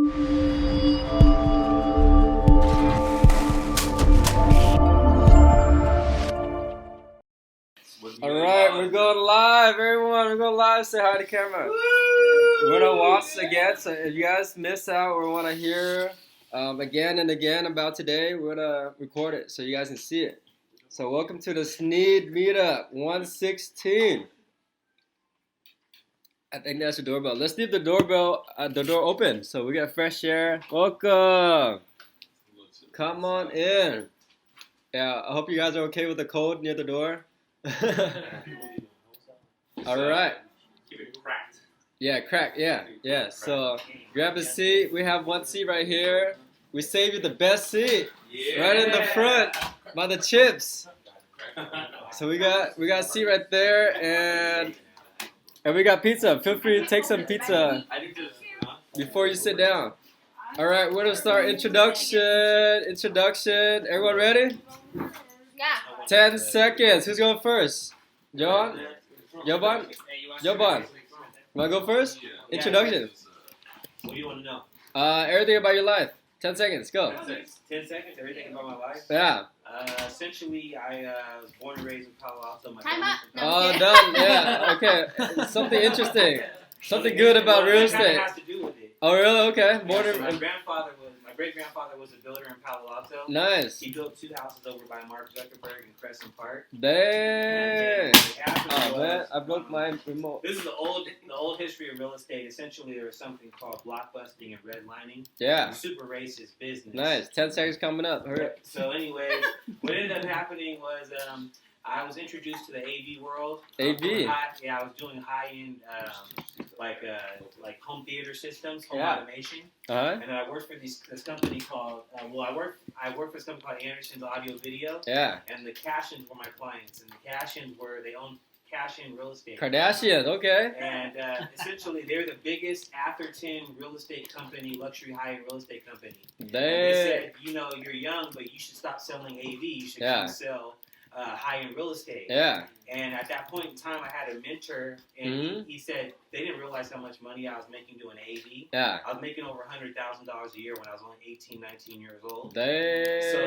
Alright, we're going live, everyone. We're going live. Say hi to the camera. We're going to watch again, so if you guys miss out or want to hear again and again about today, we're going to record it so you guys can see it. So welcome to the Sneed Meetup 116. I think that's the doorbell. Let's leave the door open so we get fresh air. Welcome. Come on in. Yeah, I hope you guys are okay with the code near the door. All right. Keep it cracked. Yeah, crack. Yeah. So grab a seat. We have one seat right here. We saved you the best seat, right in the front by the chips. So we got a seat right there, and we got pizza. Feel free to take some pizza before you sit down. All right, we're gonna start introduction. Everyone ready? Yeah. 10 seconds. Who's going first? Yoban? Wanna go first? Introduction. What do you want to know? Everything about your life. 10 seconds. Go. 10 seconds, everything about my life? Yeah. Essentially, I was born and raised in Palo Alto. Time up. Oh, done. Yeah. Okay. Something interesting. Something good about real estate. It has to do with it. Oh, really? Okay. My great-grandfather was a builder in Palo Alto. Nice. He built 2 houses over by Mark Zuckerberg in Crescent Park. Dang. Oh, man. I broke my remote. This is the old history of real estate. Essentially, there was something called blockbusting and redlining. Yeah. Super racist business. Nice. 10 seconds coming up. Hurry up. So, anyways, what ended up happening was I was introduced to the AV world. AV? I was doing high-end, like home theater systems, home automation. Uh-huh. And I worked for this company called, I worked for this company called Anderson's Audio Video. Yeah. And the cash-ins were my clients. And the cash-ins they owned cash-in real estate. Kardashians, okay. And essentially, they're the biggest Atherton real estate company, luxury high-end real estate company. They said, you're young, but you should stop selling AV. You should come sell high-end real estate. Yeah. And at that point in time, I had a mentor, and he said they didn't realize how much money I was making doing AV. Yeah. I was making over $100,000 a year when I was only 18, 19 years old. Dang. So,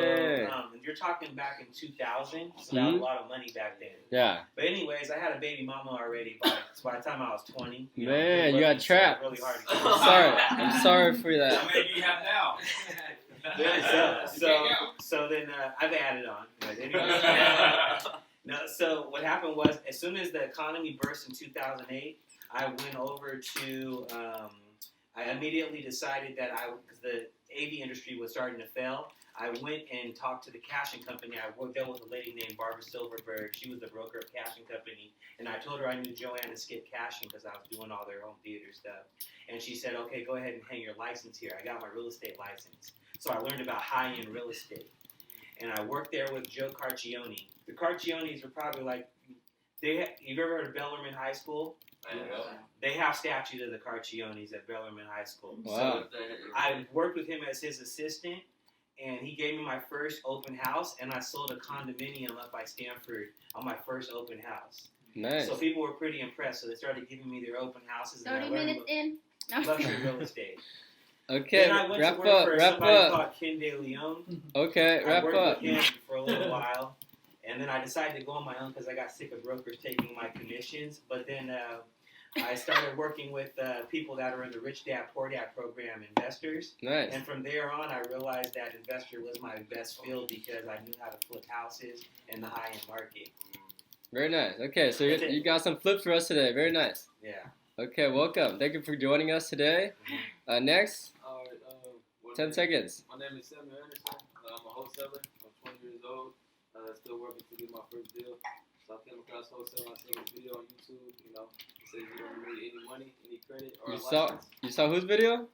and you're talking back in 2000, so that was a lot of money back then. Yeah. But anyways, I had a baby mama already by the time I was 20. Man, you got trapped. Really hard to I'm sorry for that. How many do you have now? So then I've added on. But anyway, no, so what happened was, as soon as the economy burst in 2008, I went over to. I immediately decided that because the AV industry was starting to fail, I went and talked to the cashing company. I dealt with a lady named Barbara Silverberg. She was the broker of cashing company, and I told her I knew Joanne and Skip Cashing because I was doing all their home theater stuff. And she said, "Okay, go ahead and hang your license here." I got my real estate license. So I learned about high-end real estate. And I worked there with Joe Carcioni. The Carcionis are probably like, you've ever heard of Bellarmine High School? They have statues of the Carcionis at Bellarmine High School. Wow. So I worked with him as his assistant, and he gave me my first open house, and I sold a condominium up by Stanford on my first open house. Nice. So people were pretty impressed, so they started giving me their open houses. 30 minutes in. Luxury real estate. Okay, then I went wrap to work up. for somebody called Ken De Leon. Okay, wrap I worked up. with him for a little while, and then I decided to go on my own because I got sick of brokers taking my commissions. But then I started working with people that are in the Rich Dad Poor Dad program, investors. Nice. And from there on, I realized that investor was my best field because I knew how to flip houses in the high-end market. Very nice. Okay, so you got some flips for us today. Very nice. Yeah. Okay, welcome. Thank you for joining us today. Next, 10 seconds. My name is Samuel Anderson. I'm a wholesaler. I'm 20 years old. Still working to get my first deal. So I came across wholesale. I seen this video on YouTube. It says you don't need any money, any credit, or a license. You saw whose video?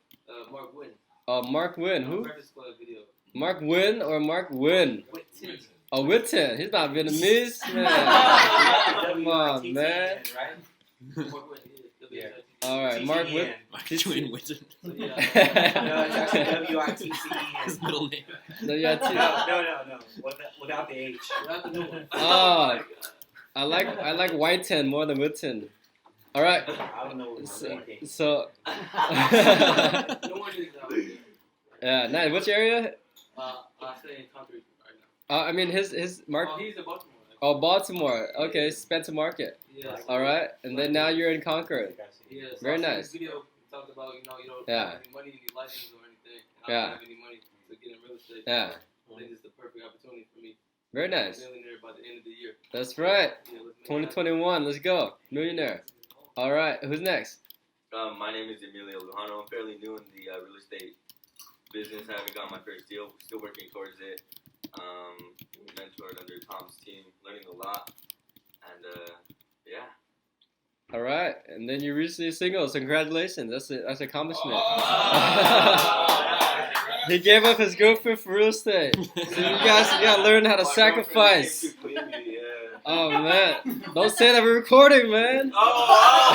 Mark Witten. Oh, Mark Wynn. Who? Breakfast Club video. Mark Wynn or Mark Wynn? Witten. Oh, Witten. He's not Vietnamese, man. Come on, man. Right? Mark Witten. Yeah. All right, Mark Wynn. Twin Witten. No, it's actually W-I-T-C-E-N. His middle name. No. No. Without the H. Oh, I like Whiten more than Witten. All right. I don't know what you're thinking. So. No more details. Yeah, nice. Which area? I stay in Concord right now. I mean his market. Oh, he's in Baltimore. Oh, Baltimore. Okay, Spencer Market. Yes. All right, and then now you're in Concord. Yes. Very I seen nice. this video talked about you don't Yeah. have any money, you need license or anything. And Yeah. I don't have any money to get in real estate. Yeah. I think it's the perfect opportunity for me. Very To be a nice. millionaire by the end of the year. That's right. Yeah, let's make it 2021. Let's go. Millionaire. All right. Who's next? My name is Emilio. I'm fairly new in the real estate business. I haven't got my first deal. Still working towards it. Mentored under Tom's team, learning a lot, and yeah. All right. And then you're recently single. So congratulations. That's an accomplishment. He gave up his girlfriend for real estate. So you gotta learn how to My sacrifice. girlfriend came to clean me, yeah. Oh man. Don't say that we're recording, man. Oh!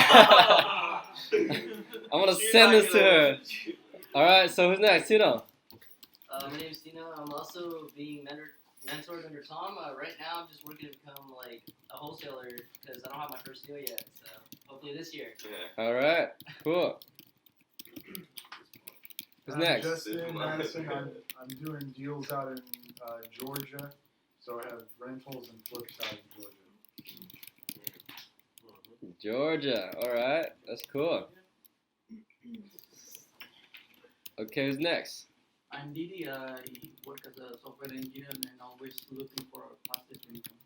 I want to send this to her. All right. So who's next? Tino. My name is Tino. I'm also being mentored under Tom. Right now, I'm just working to become like a wholesaler because I don't have my first deal yet. So hopefully this year. Yeah. All right. Cool. Who's next? I'm just in Madison. I'm doing deals out in Georgia, so I have rentals and flips out in Georgia. Georgia. All right. That's cool. Okay. Who's next? I'm Didi. I work as a software engineer and always looking for passive income.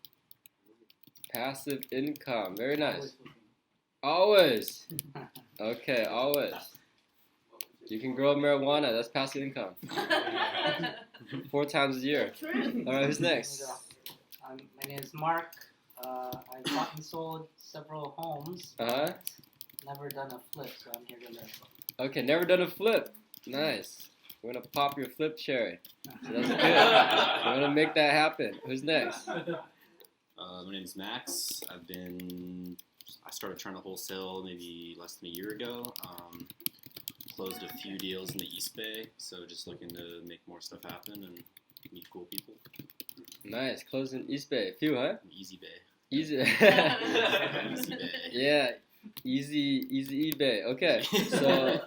Passive income. Very nice. Always looking. Always. Okay. Always. You can grow marijuana. That's passive income. 4 times a year. All right. Who's next? My name is Mark. I bought and sold several homes. Uh-huh. Never done a flip, so I'm here to learn. Okay. Never done a flip. Nice. We're gonna pop your flip cherry. So that's good. We're gonna make that happen. Who's next? My name is Max. I started trying to wholesale maybe less than a year ago. Closed a few deals in the East Bay, so just looking to make more stuff happen and meet cool people. Nice. Closing East Bay. A few, huh? Easy Bay. Easy. Easy Bay. Yeah. Easy eBay. Okay. So,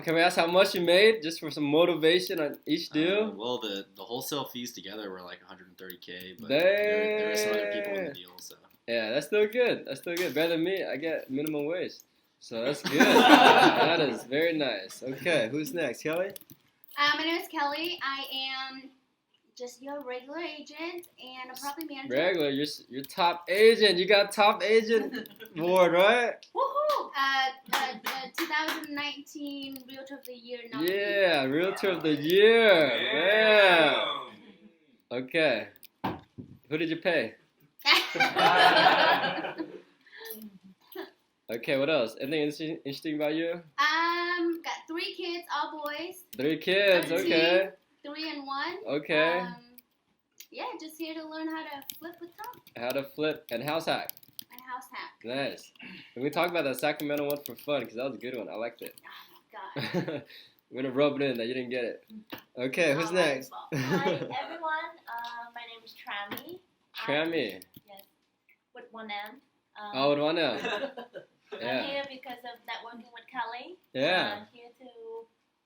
can we ask how much you made just for some motivation on each deal? Well, the wholesale fees together were like $130K, but there are some other people in the deal, so. Yeah, that's still good. That's still good. Better than me. I get minimum wage. So that's good. That is very nice. Okay, who's next? Kelly? My name is Kelly. I am just your regular agent and a property manager. Regular, you're top agent. You got top agent award, right? Woohoo! 2019 Realtor of the Year nominee. Yeah, Realtor of the Year. Man. Okay. Who did you pay? Okay, what else? Anything interesting about you? Got 3 kids, all boys. 3 kids, 13, okay. 3 and 1. Okay. Yeah, just here to learn how to flip with Tom How to flip and house hack. and house hack. Nice. And we talked about that Sacramento one for fun because that was a good one. I liked it. Oh my God. We're gonna rub it in that you didn't get it. Okay, who's next? Hi everyone, my name is Trammy. Trammy. Yes, with one M. Oh, with one M. I'm Yeah. here because of networking with Kelly. Yeah. I'm here to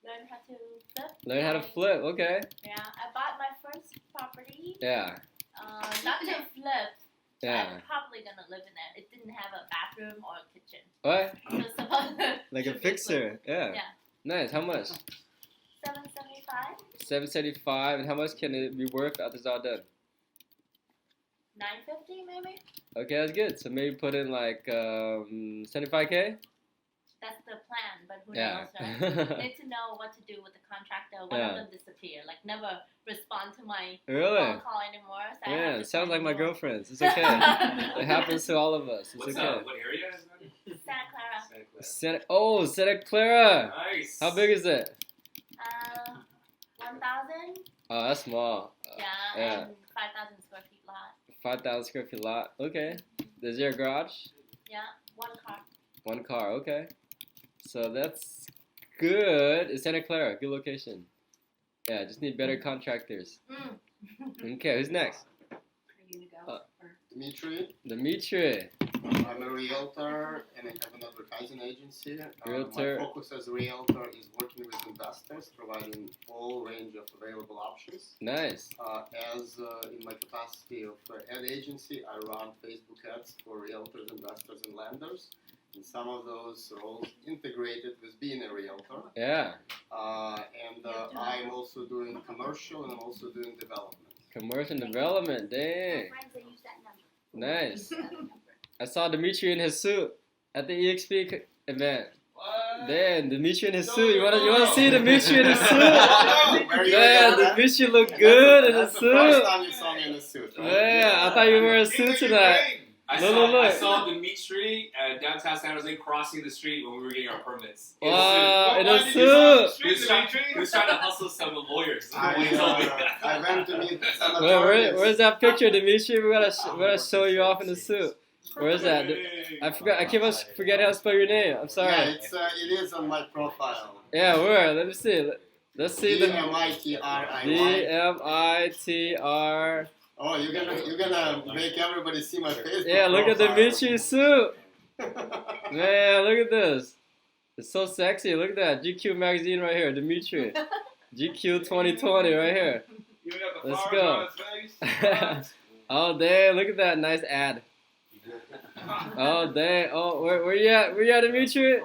learn how to flip. Learn how to flip. Okay. Yeah, I bought my first property. Yeah. Not to flip. Yeah. I'm probably gonna live in it. It didn't have a bathroom or a kitchen. What? So it's supposed to Like a should be fixer. Yeah. Yeah. Nice. How much? $775, $775. And how much can it be worth after it's all done? $950 maybe. Okay, that's good. So maybe put in like 75K. That's the plan, but who Yeah. knows, right? Need to know what to do with the contractor. One Yeah. of them disappear, like never respond to my Really? phone call anymore. So I have Yeah, to it sounds find like my more. girlfriend's. It's okay. It happens to all of us. It's What's okay. up? What area is that? Santa Clara. Santa Clara. Nice. How big is it? 1,000. Oh, that's small. Yeah, yeah. and 5,000 square feet lot. 5,000 square feet lot. Okay. Is there a garage? Yeah, 1 car. 1 car. Okay. So that's good. It's Santa Clara. Good location. Yeah, just need better contractors. Okay, who's next? Are you gonna go? Dimitri. Dimitri. I'm a realtor and I have an advertising agency. Realtor. My focus as a realtor is working with investors, providing all range of available options. Nice. As in my capacity of ad agency, I run Facebook ads for realtors, investors, and lenders. And some of those roles integrated with being a realtor. Yeah. I'm also doing commercial and I'm also doing development. Commercial development. Dang. My friends, they use that number. Nice. I saw Dimitri in his suit at the EXP event. What? Damn, Dimitri in his suit. You wanna see Dimitri in his suit? Man, Dimitri look good in his That's the first suit. time you saw me in a suit, right? Yeah, I thought you were wearing a suit tonight. I Look. saw Dimitri at downtown San Jose crossing the street when we were getting our permits. Wow, in a He suit. was trying to hustle some lawyers. I went to meet some Where's that picture, Dimitri? We gotta show you off in the suit. Where is that? I forgot. I keep on forgetting how to spell your name. I'm sorry. Yeah, it is on my profile. Yeah, where? Let me see. Let's see the DMITR. Oh, you're gonna make everybody see my face. Yeah, look at Dimitri's suit. Man, look at this. It's so sexy. Look at that. GQ magazine right here, Dimitri. GQ 2020 right here. Let's go. Oh, damn. Look at that nice ad. Oh, dang. Oh, where you at? Where you at, Dimitri?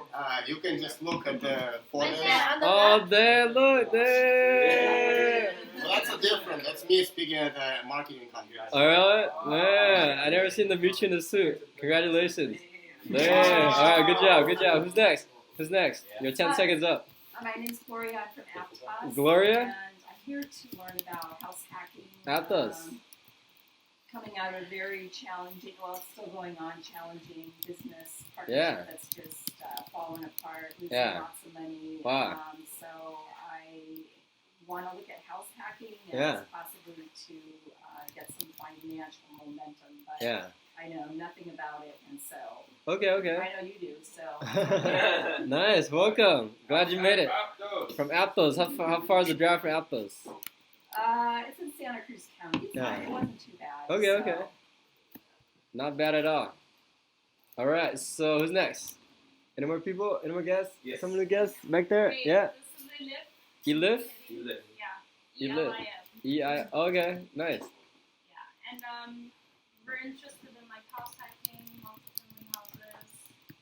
You can just look at the photos. Oh, damn. Look, damn. Well, that's a different. That's me speaking at a marketing company. All right, man. I never seen Dimitri in the suit. Congratulations. Damn. All right, good job. Who's next? Your 10 seconds up. My name's Gloria. I'm from Aptos. Gloria? And I'm here to learn about house hacking. Aptos. Coming out of a very challenging, well, it's still going on, challenging business partnership Yeah. that's just fallen apart, losing Yeah. lots of money. Wow. So I want to look at house hacking Yeah. as possibly to get some financial momentum, but Yeah. I know nothing about it, and so Okay. I know you do. So Nice. Welcome. Glad you made it. From Aptos. How far is the drive from Aptos? it's in Santa Cruz County. Yeah. It wasn't too bad. Okay. Not bad at all. All right. So who's next? Any more people? Any more guests? Yes. Someone to guess back there? Yeah. Elif? Yeah. Elif. E-I. Okay. Nice. Yeah. And we're interested in like house hacking, multi-family houses,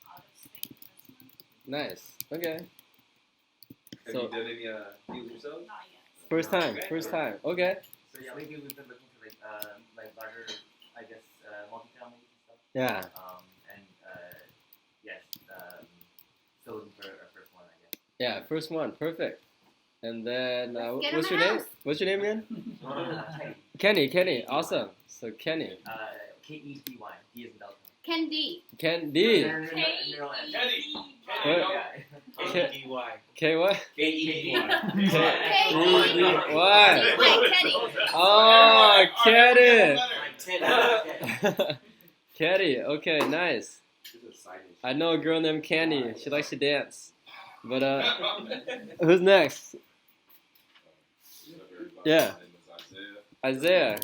out of state investment. Nice. Okay. Have So you done any deals yourself? Not yet. first time. Okay. So yeah, lately we've been looking for like larger, I guess, multifamilies and stuff. Yeah. Yes, still looking for our first one, I guess. Yeah. First one. Perfect. And then Get what's him your a name? house. What's your name again? Kenny. Kenny. Awesome. So Kenny. K-E-T-Y. D is in Delta. Ken D. Ken D. K-E-D-Y. K what? K-E-D-Y. Why? Like Kenny. Oh, Kenny. Like 10. Kenny. Okay, nice. I know a girl named Candy. She likes to dance. But who's next? Yeah. Isaiah.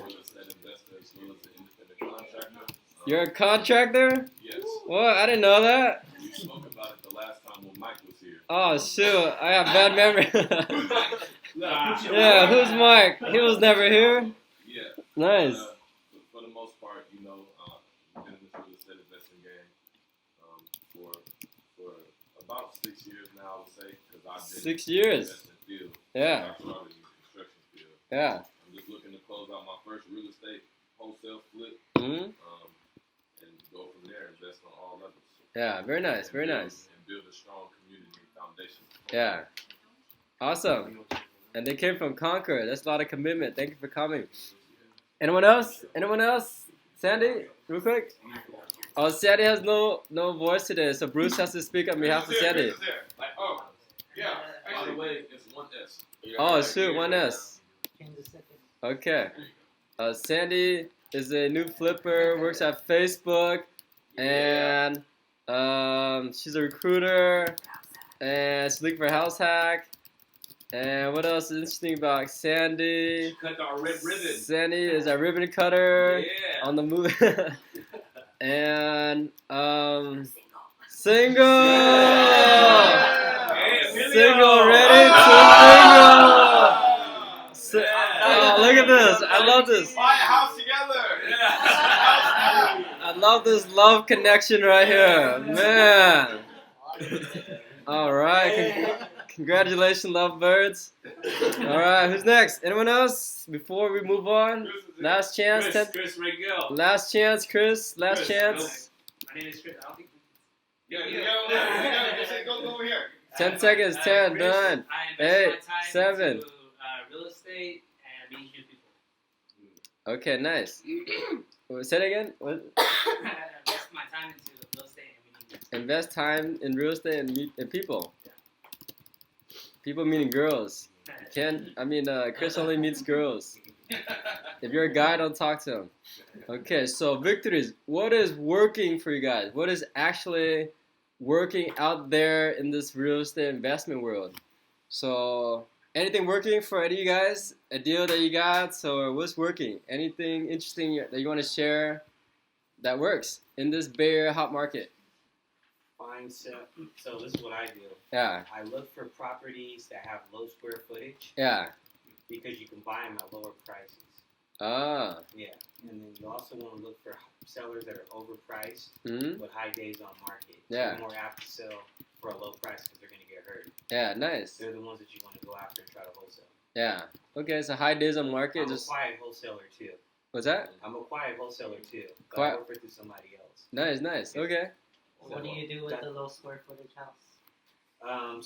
You're a contractor? Yes. What? I didn't know that. We spoke about it the last time when Mike was here. Oh shoot, I have bad memory. Yeah, who's Mike? He was never here. Yeah. Nice. For the most part, you know, I've been in this real estate investing game for about 6 years now, I would say, because I've been 6 years. in the field. Yeah. I started in the construction field. Yeah. I'm just looking to close out my first real estate wholesale flip. Hmm. And go from there, invest on all levels. Yeah. Very nice. Very nice. And build a strong community foundation. Yeah. Awesome. And they came from Concord. That's a lot of commitment. Thank you for coming. Anyone else? Anyone else? Sandy, real quick. Oh, Sandy has no voice today, so Bruce has to speak on behalf of Sandy. Like, oh, yeah. By the way, it's 1S. Oh shoot, 1S. Okay. Sandy is a new flipper, works at Facebook, and she's a recruiter, and she's looking for a house hack. And what else is interesting about Sandy? Cut our red ribbon. Sandy is a ribbon cutter Yeah. on the move. And single. Hey, Emilio. Single, ready to mingle. I love this. Buy a house together. I love this love connection right here, man. All right, congratulations, lovebirds. All right, who's next? Anyone else? Before we move on, last chance. Chris Regal. Last chance, Chris. Last chance. My name is Chris. I don't think. Go over here. 10 seconds. 10, 9, I invest 8, my time 7. into real estate and meeting new people. Okay, nice. Say it again. What? I invest my time into real estate and meeting new people. Invest time in real estate and people. People meaning girls. Chris only meets girls. If you're a guy, don't talk to him. Okay, so Victories, what is working for you guys? What is actually working out there in this real estate investment world? So, anything working for any of you guys? A deal that you got? So, what's working? Anything interesting that you want to share that works in this Bay Area hot market? So this is what I do. Yeah. I look for properties that have low square footage. Yeah. Because you can buy them at lower prices. Ah. Yeah. And then you also want to look for sellers that are overpriced Mm-hmm. with high days on market. Yeah. They're more apt to sell for a low price because they're going to get hurt. Yeah, nice. They're the ones that you want to go after and try to wholesale. Yeah. Okay, so high days on market. I'm a quiet wholesaler too. What's that? I'm a quiet wholesaler too. But Quiet. I work for through somebody else. Nice. Okay. What do you do with the low square footage house?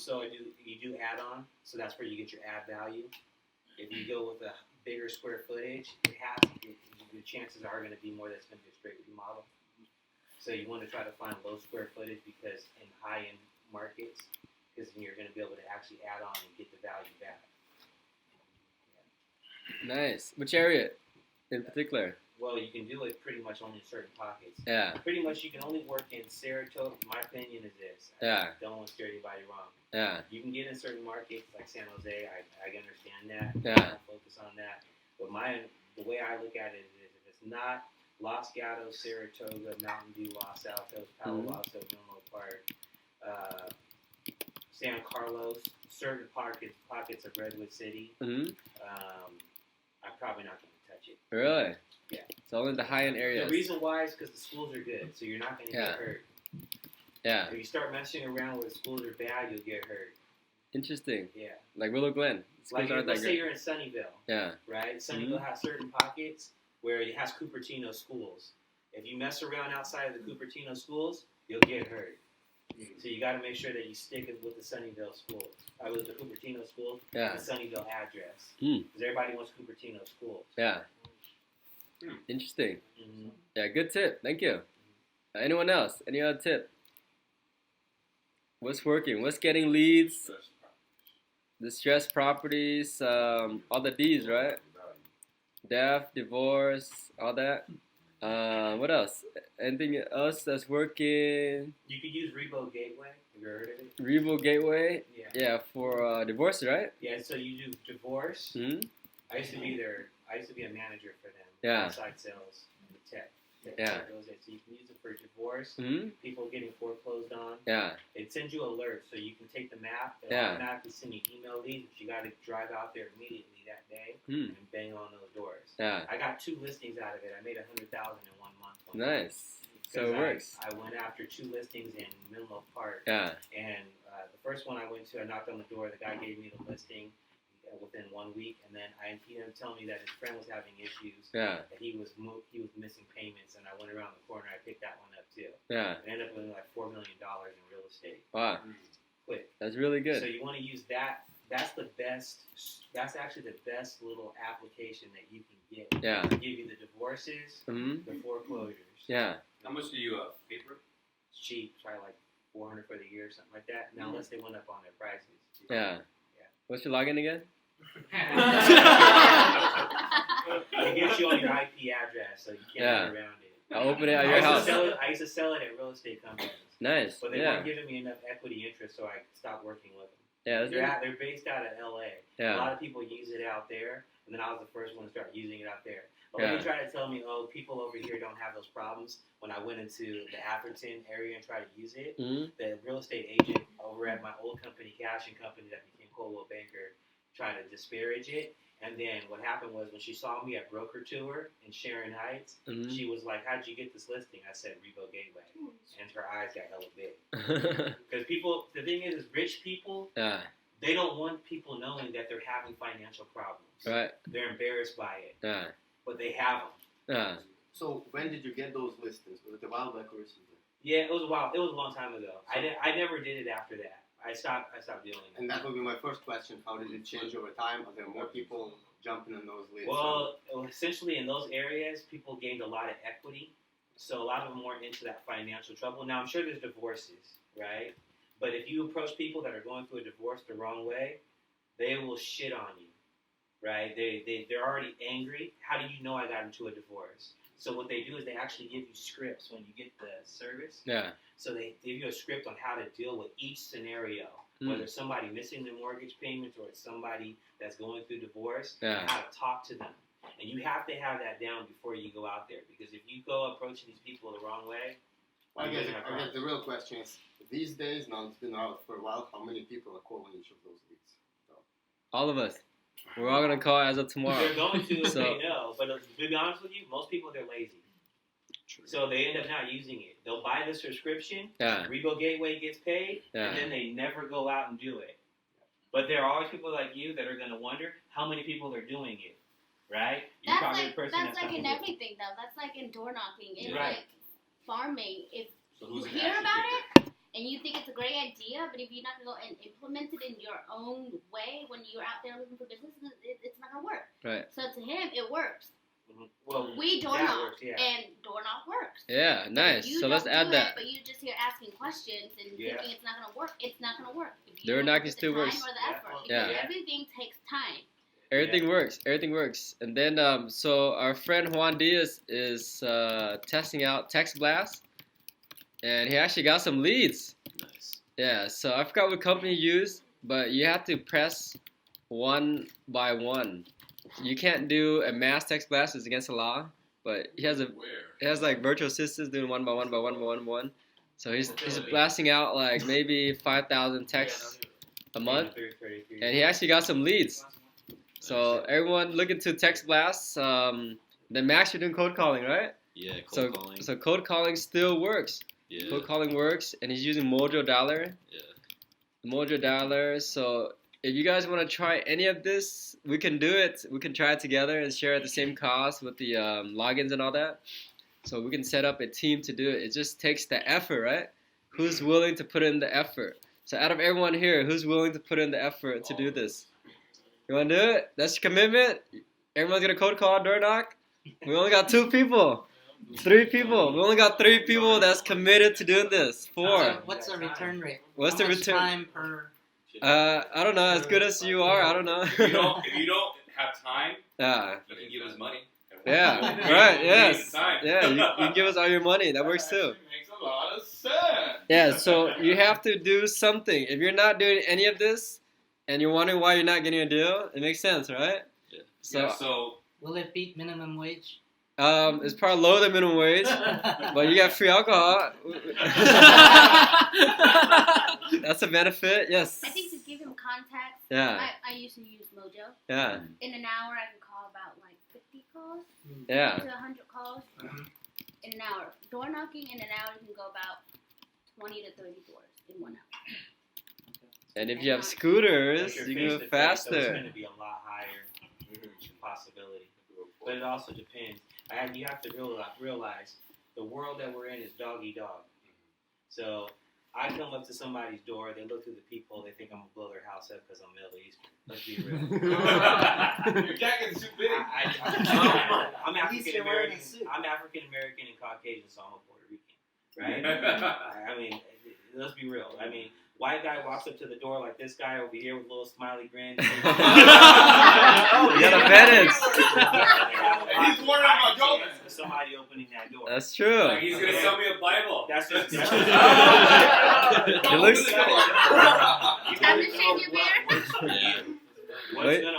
So you do add-on. So that's where you get your ad value. If you go with a bigger square footage, the chances are going to be more that's going to be a straight remodel. So you want to try to find low square footage because in high-end markets, because then you're going to be able to actually add on and get the value back. Nice. Which area in particular? Well, you can do it pretty much only in certain pockets. Yeah. Pretty much you can only work in Saratoga. My opinion is this. Yeah. I don't want to steer anybody wrong. Yeah. You can get in certain markets like San Jose. I understand that. Yeah. I focus on that. But the way I look at it is if it's not Los Gatos, Saratoga, Mountain View, Los Altos, Palo Alto, Menlo Park, San Carlos, certain pockets of Redwood City, I'm probably not going to touch it. Really? Yeah. It's only the high-end areas. The reason why is because the schools are good, so you're not going to get hurt. Yeah. If you start messing around where the schools are bad, you'll get hurt. Interesting. Yeah. Like Willow Glen. Like let's say you're in Sunnyvale. Yeah. Right? Sunnyvale has certain pockets where it has Cupertino schools. If you mess around outside of the Cupertino schools, you'll get hurt. So you got to make sure that you stick it with the Sunnyvale schools. With the Cupertino schools, Yeah. the Sunnyvale address. Mm. Because everybody wants Cupertino schools. Yeah. Interesting. Mm-hmm. Yeah, good tip. Thank you. Anyone else? Any other tip? What's working? What's getting leads? Distressed properties, all the D's, right? Death, divorce, all that. What else? Anything else that's working? You could use Rebo Gateway. Have you heard of it? Rebo Gateway? Yeah. Yeah, for divorce, right? Yeah, so you do divorce. Mm-hmm. I used to be a manager for them. Yeah. Outside sales and the tech. Yeah. Those days. So you can use it for divorce. Mm-hmm. People getting foreclosed on. Yeah. It sends you alerts, so you can take the map. It'll automatically send you email leads, but you got to drive out there immediately that day and bang on those doors. Yeah. I got 2 listings out of it. I made $100,000 in 1 month. Nice. So it works. I went after 2 listings in Menlo Park. Yeah. And the first one I went to, I knocked on the door. The guy gave me the listing within 1 week, and then he ended up telling me that his friend was having issues. Yeah. That he was missing payments, and I went around the corner. I picked that one up too. Yeah. I ended up with like $4 million in real estate. Wow. Quick. That's really good. So you want to use that. That's the best. That's actually the best little application that you can get. Yeah. To give you the divorces, the foreclosures. Yeah. How much do you pay for it? It's cheap, probably like $400 for the year, something like that. Now, unless they went up on their prices. Yeah. What's your login again? It gives you on your IP address, so you can't get around it. I'll open it at your house. I used to sell it at real estate companies. Nice. But they weren't giving me enough equity interest, so I stopped working with them. Yeah, they're based out of LA. Yeah. A lot of people use it out there, and then I was the first one to start using it out there. But when you try to tell me, people over here don't have those problems, when I went into the Atherton area and tried to use it, the real estate agent over at my old company, Cash and Company, that became Coldwell Banker, try to disparage it. And then what happened was when she saw me at Broker Tour in Sharon Heights, she was like, "How'd you get this listing?" I said, "Revo Gateway," and her eyes got hella big. Because the thing is rich people, they don't want people knowing that they're having financial problems. Right. They're embarrassed by it. Yeah. But they have them. So when did you get those listings? Was it a while back or recently? Yeah, it was a while. It was a long time ago. I never did it after that. I stopped doing it. And that would be my first question. How did it change over time? Are there more people jumping in those leads? Well, essentially in those areas, people gained a lot of equity. So a lot of them weren't into that financial trouble. Now, I'm sure there's divorces, right? But if you approach people that are going through a divorce the wrong way, they will shit on you, right? They're already angry. How do you know I got into a divorce? So what they do is they actually give you scripts when you get the service. Yeah. So they give you a script on how to deal with each scenario, whether it's somebody missing their mortgage payments or it's somebody that's going through divorce, and how to talk to them. And you have to have that down before you go out there, because if you go approaching these people the wrong way, I guess the real question is, these days, now it's been out for a while, how many people are calling each of those leads? So. All of us. We're all going to call as of tomorrow. They're going to if they know. But to be honest with you, most people, they're lazy. True. So they end up not using it. They'll buy the subscription, Revo Gateway gets paid, and then they never go out and do it. But there are always people like you that are going to wonder how many people are doing it, right? You're probably the person that's like in everything, though. That's like in door knocking, in like farming. If you hear about it and you think it's a great idea, but if you're not going to go and implement it in your own way when you're out there looking for business, it's not going to work. Right. So to him, it works. Well, we door knock, and door knock works. Yeah, nice. So let's add that. But you're just here asking questions and thinking it's not going to work. It's not going to work. Door knocking still works. Or the effort, because everything takes time. Everything works. Everything works. And then, so our friend Juan Diaz is testing out Text Blast, and he actually got some leads. Nice. Yeah. So I forgot what company you used, but you have to press one by one. You can't do a mass text blast; it's against the law. But he has like virtual assistants doing one by one by one by one by one. So he's blasting out like maybe 5,000 texts a month, and he actually got some leads. So everyone look into text blasts. Then Max, you're doing cold calling, right? Yeah, cold calling. So cold calling still works. Yeah. Cold calling works, and he's using Mojo Dialer. Yeah. Mojo Dialer. So if you guys want to try any of this, we can do it. We can try it together and share at the same cost with the logins and all that. So we can set up a team to do it. It just takes the effort, right? Who's willing to put in the effort? So out of everyone here, who's willing to put in the effort to do this? You want to do it? That's your commitment? Everyone's going to cold call, door knock? We only got 2 people. 3 people. We only got 3 people that's committed to doing this. 4. What's the return rate? What's the return? Time per... I don't know. As good as you are, I don't know. If you don't have time, you can give us money. Yeah, right, yes. Yeah, you can give us all your money. That works too. Makes a lot of sense. Yeah, so you have to do something. If you're not doing any of this and you're wondering why you're not getting a deal, it makes sense, right? Yeah. So will it beat minimum wage? It's probably lower than minimum wage, but you got free alcohol. That's a benefit, yes. I think to give him context, I used to use Mojo. Yeah. In an hour, I can call about like 50 calls. Yeah. To 100 calls in an hour. Door knocking in an hour, you can go about 20 to 30 doors in 1 hour. And if you have scooters, you can go faster. So it's going to be a lot higher possibility. But it also depends. You have to realize the world that we're in is dog eat dog. So I come up to somebody's door, they look through the people, they think I'm going to blow their house up because I'm Middle Eastern. Let's be real. Your jacket's too big. I'm African American and Caucasian, so I'm a Puerto Rican. Right? I mean, let's be real. I mean, white guy walks up to the door like this guy over here with a little smiley grin. You gotta bet it. He's worried about going. Somebody opening that door. That's true. Like he's gonna sell me a Bible. That's just. He looks. Time to shave your beard.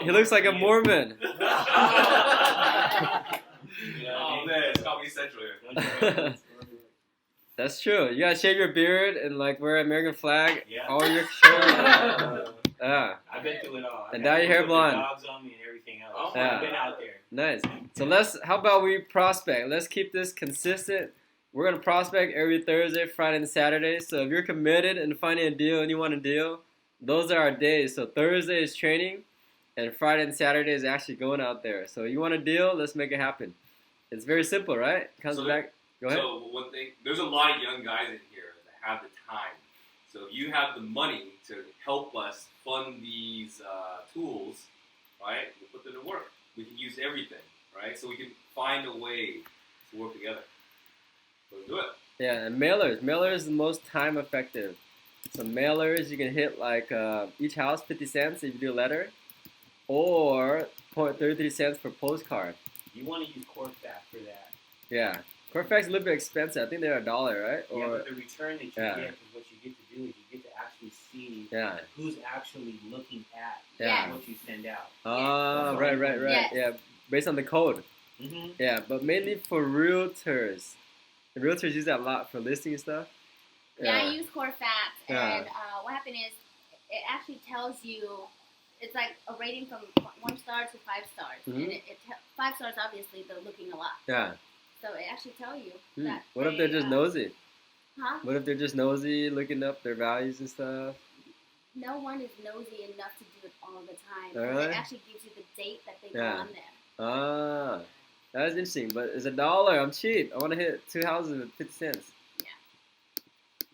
He looks like a Mormon. Oh man, it's Comedy Central here. That's true. You gotta shave your beard and like wear an American flag. Yeah. All your shirt. Yeah. I've been through it all. And dye your hair blonde. Dogs on me and everything else. Oh, yeah. I've been out there. Nice. So how about we prospect? Let's keep this consistent. We're gonna prospect every Thursday, Friday, and Saturday. So if you're committed and finding a deal and you want a deal, those are our days. So Thursday is training, and Friday and Saturday is actually going out there. So you want a deal? Let's make it happen. It's very simple, right? Comes back. Go ahead. So one thing, there's a lot of young guys in here that have the time. So if you have the money to help us fund these tools, right? We'll put them to work. We can use everything, right? So we can find a way to work together. So do it. Yeah, and mailers. Mailers is the most time effective. So mailers, you can hit like each house 50 cents if you do a letter, or 0.33 cents per postcard. You want to use Corfax for that. Yeah. Corfax is a little bit expensive. I think they're $1, right? Yeah, but the return that you get is what you get to do is you get to actually see who's actually looking at what you send out. Oh, right. Yes. Yeah, based on the code. Mm-hmm. Yeah, but mainly for realtors. The realtors use that a lot for listing stuff. Yeah, I use Corfax, and what happened is it actually tells you, it's like a rating from 1 star to 5 stars. Mm-hmm. And 5 stars, obviously, they're looking a lot. Yeah. So it actually tells you that. What if they're just nosy? Huh? What if they're just nosy, looking up their values and stuff? No one is nosy enough to do it all the time. Oh, really? It actually gives you the date that they go on there. Ah, that is interesting. But it's $1. I'm cheap. I want to hit 2 houses with 50 cents. Yeah.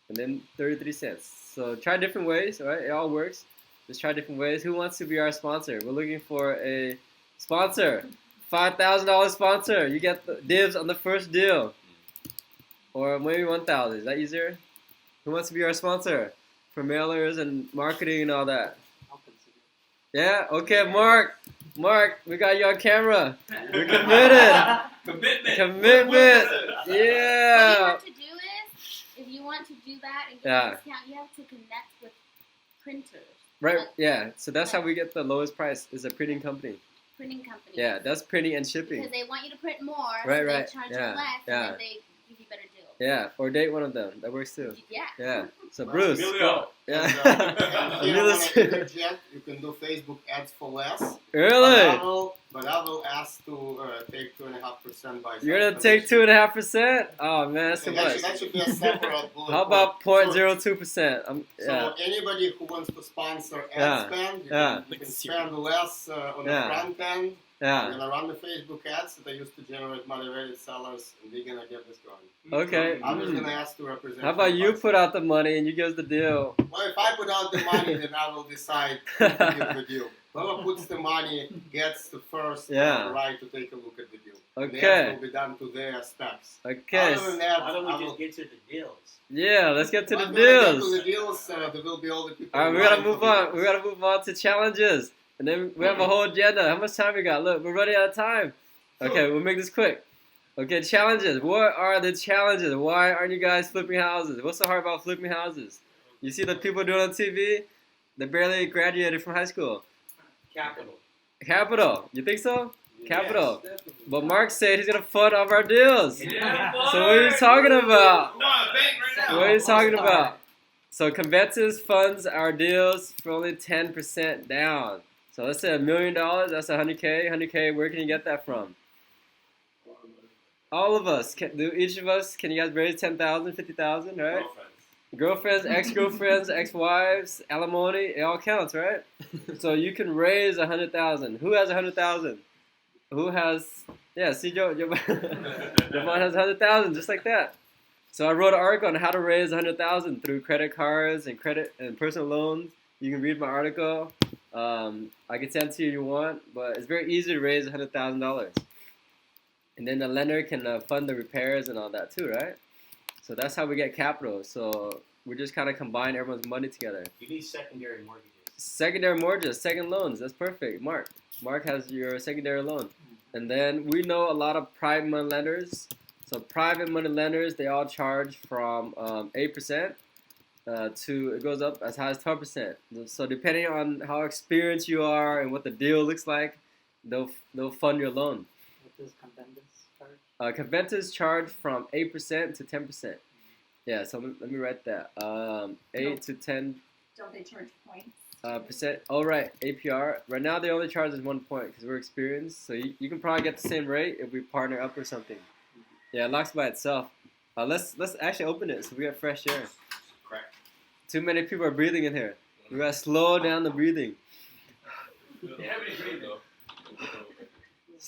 And then 33 cents. So try different ways, all right? It all works. Just try different ways. Who wants to be our sponsor? We're looking for a sponsor. $5,000 sponsor. You get the dibs on the first deal. Or maybe 1,000. Is that easier? Who wants to be our sponsor for mailers and marketing and all that? I'll consider. Yeah? Okay, Mark. Mark, we got you on camera. We're committed. Commitment. What you Yeah. have to do is, if you want to do that and get a discount, you have to connect with printers. Right. Yeah. So that's how we get the lowest price. Is a printing company. Printing companies. Yeah, that's printing and shipping. Because they want you to print more, Right, so right. they charge Yeah, you less, yeah. and then they give you better deals. Yeah, or date one of them. That works too. Yeah. Yeah. So Bruce. Emilio. Yeah. And here Emilio's- on a jet, you can do Facebook ads for less. Really? But I will ask to take 2.5% by You're gonna take 2.5%? Oh man, that's too And that much. should, that should be a separate bullet How about point. 0.02%? So Yeah. anybody who wants to sponsor ad Yeah. spend, Yeah. you can spend less on the Yeah. front end. Yeah. We're gonna run the Facebook ads that I used to generate motivated sellers, and we're gonna get this going. Okay. I'm just gonna ask to represent. How about you 5%. put out the money and you give us the deal? Well, if I put out the money, then I will decide who to give the deal. Whoever puts the money gets the first right to take a look at the deal. Okay. The rest will be done to their specs. Okay. Other than that, Why don't we I will- just get to the deals? Yeah, let's get to the I'm gonna get deals. to the deals. There will be all the people. All right, we in gotta line for move the on. deals. We gotta move on to challenges, and then we have a whole agenda. How much time we got? Look, we're running out of time. Okay, we'll make this quick. Okay, challenges. What are the challenges? Why aren't you guys flipping houses? What's so hard about flipping houses? You see the people doing it on TV? They barely graduated from high school. Capital. You think so? Capital. But Mark said he's gonna fund all of our deals. Yeah, So what are you talking about? Come on, bank right now. What are you talking about? So Conventus funds our deals for only 10% down. So let's say $1 million, that's 100K. 100K, where can you get that from? All of us. Each of us, can you guys raise 10,000, 50,000, right? Girlfriends, ex-girlfriends, ex-wives, alimony, it all counts, right? So you can raise 100,000. Who has 100,000? Who has, yeah, see, Joe Javon has 100,000, just like that. So I wrote an article on how to raise 100,000 through credit cards and credit and personal loans. You can read my article. I can send it to you if you want, but it's very easy to raise $100,000. And then the lender can fund the repairs and all that too, right? So that's how we get capital. So we just kind of combine everyone's money together. You need secondary mortgages. Secondary mortgages, second loans. That's perfect. Mark has your secondary loan. And then we know a lot of private money lenders. So private money lenders, they all charge from 8% to, it goes up as high as 12%. So depending on how experienced you are and what the deal looks like, they'll fund your loan. What does Conventus charge? Conventus charge from 8% to 10%. Yeah, so let me write that. 8 to 10. Don't they charge points? percent. Oh right, APR. Right now they only charge us 1 point because we're experienced. So you can probably get the same rate if we partner up or something. Yeah, it locks by itself. Let's actually open it so we get fresh air. Crack. Too many people are breathing in here. We gotta slow down the breathing.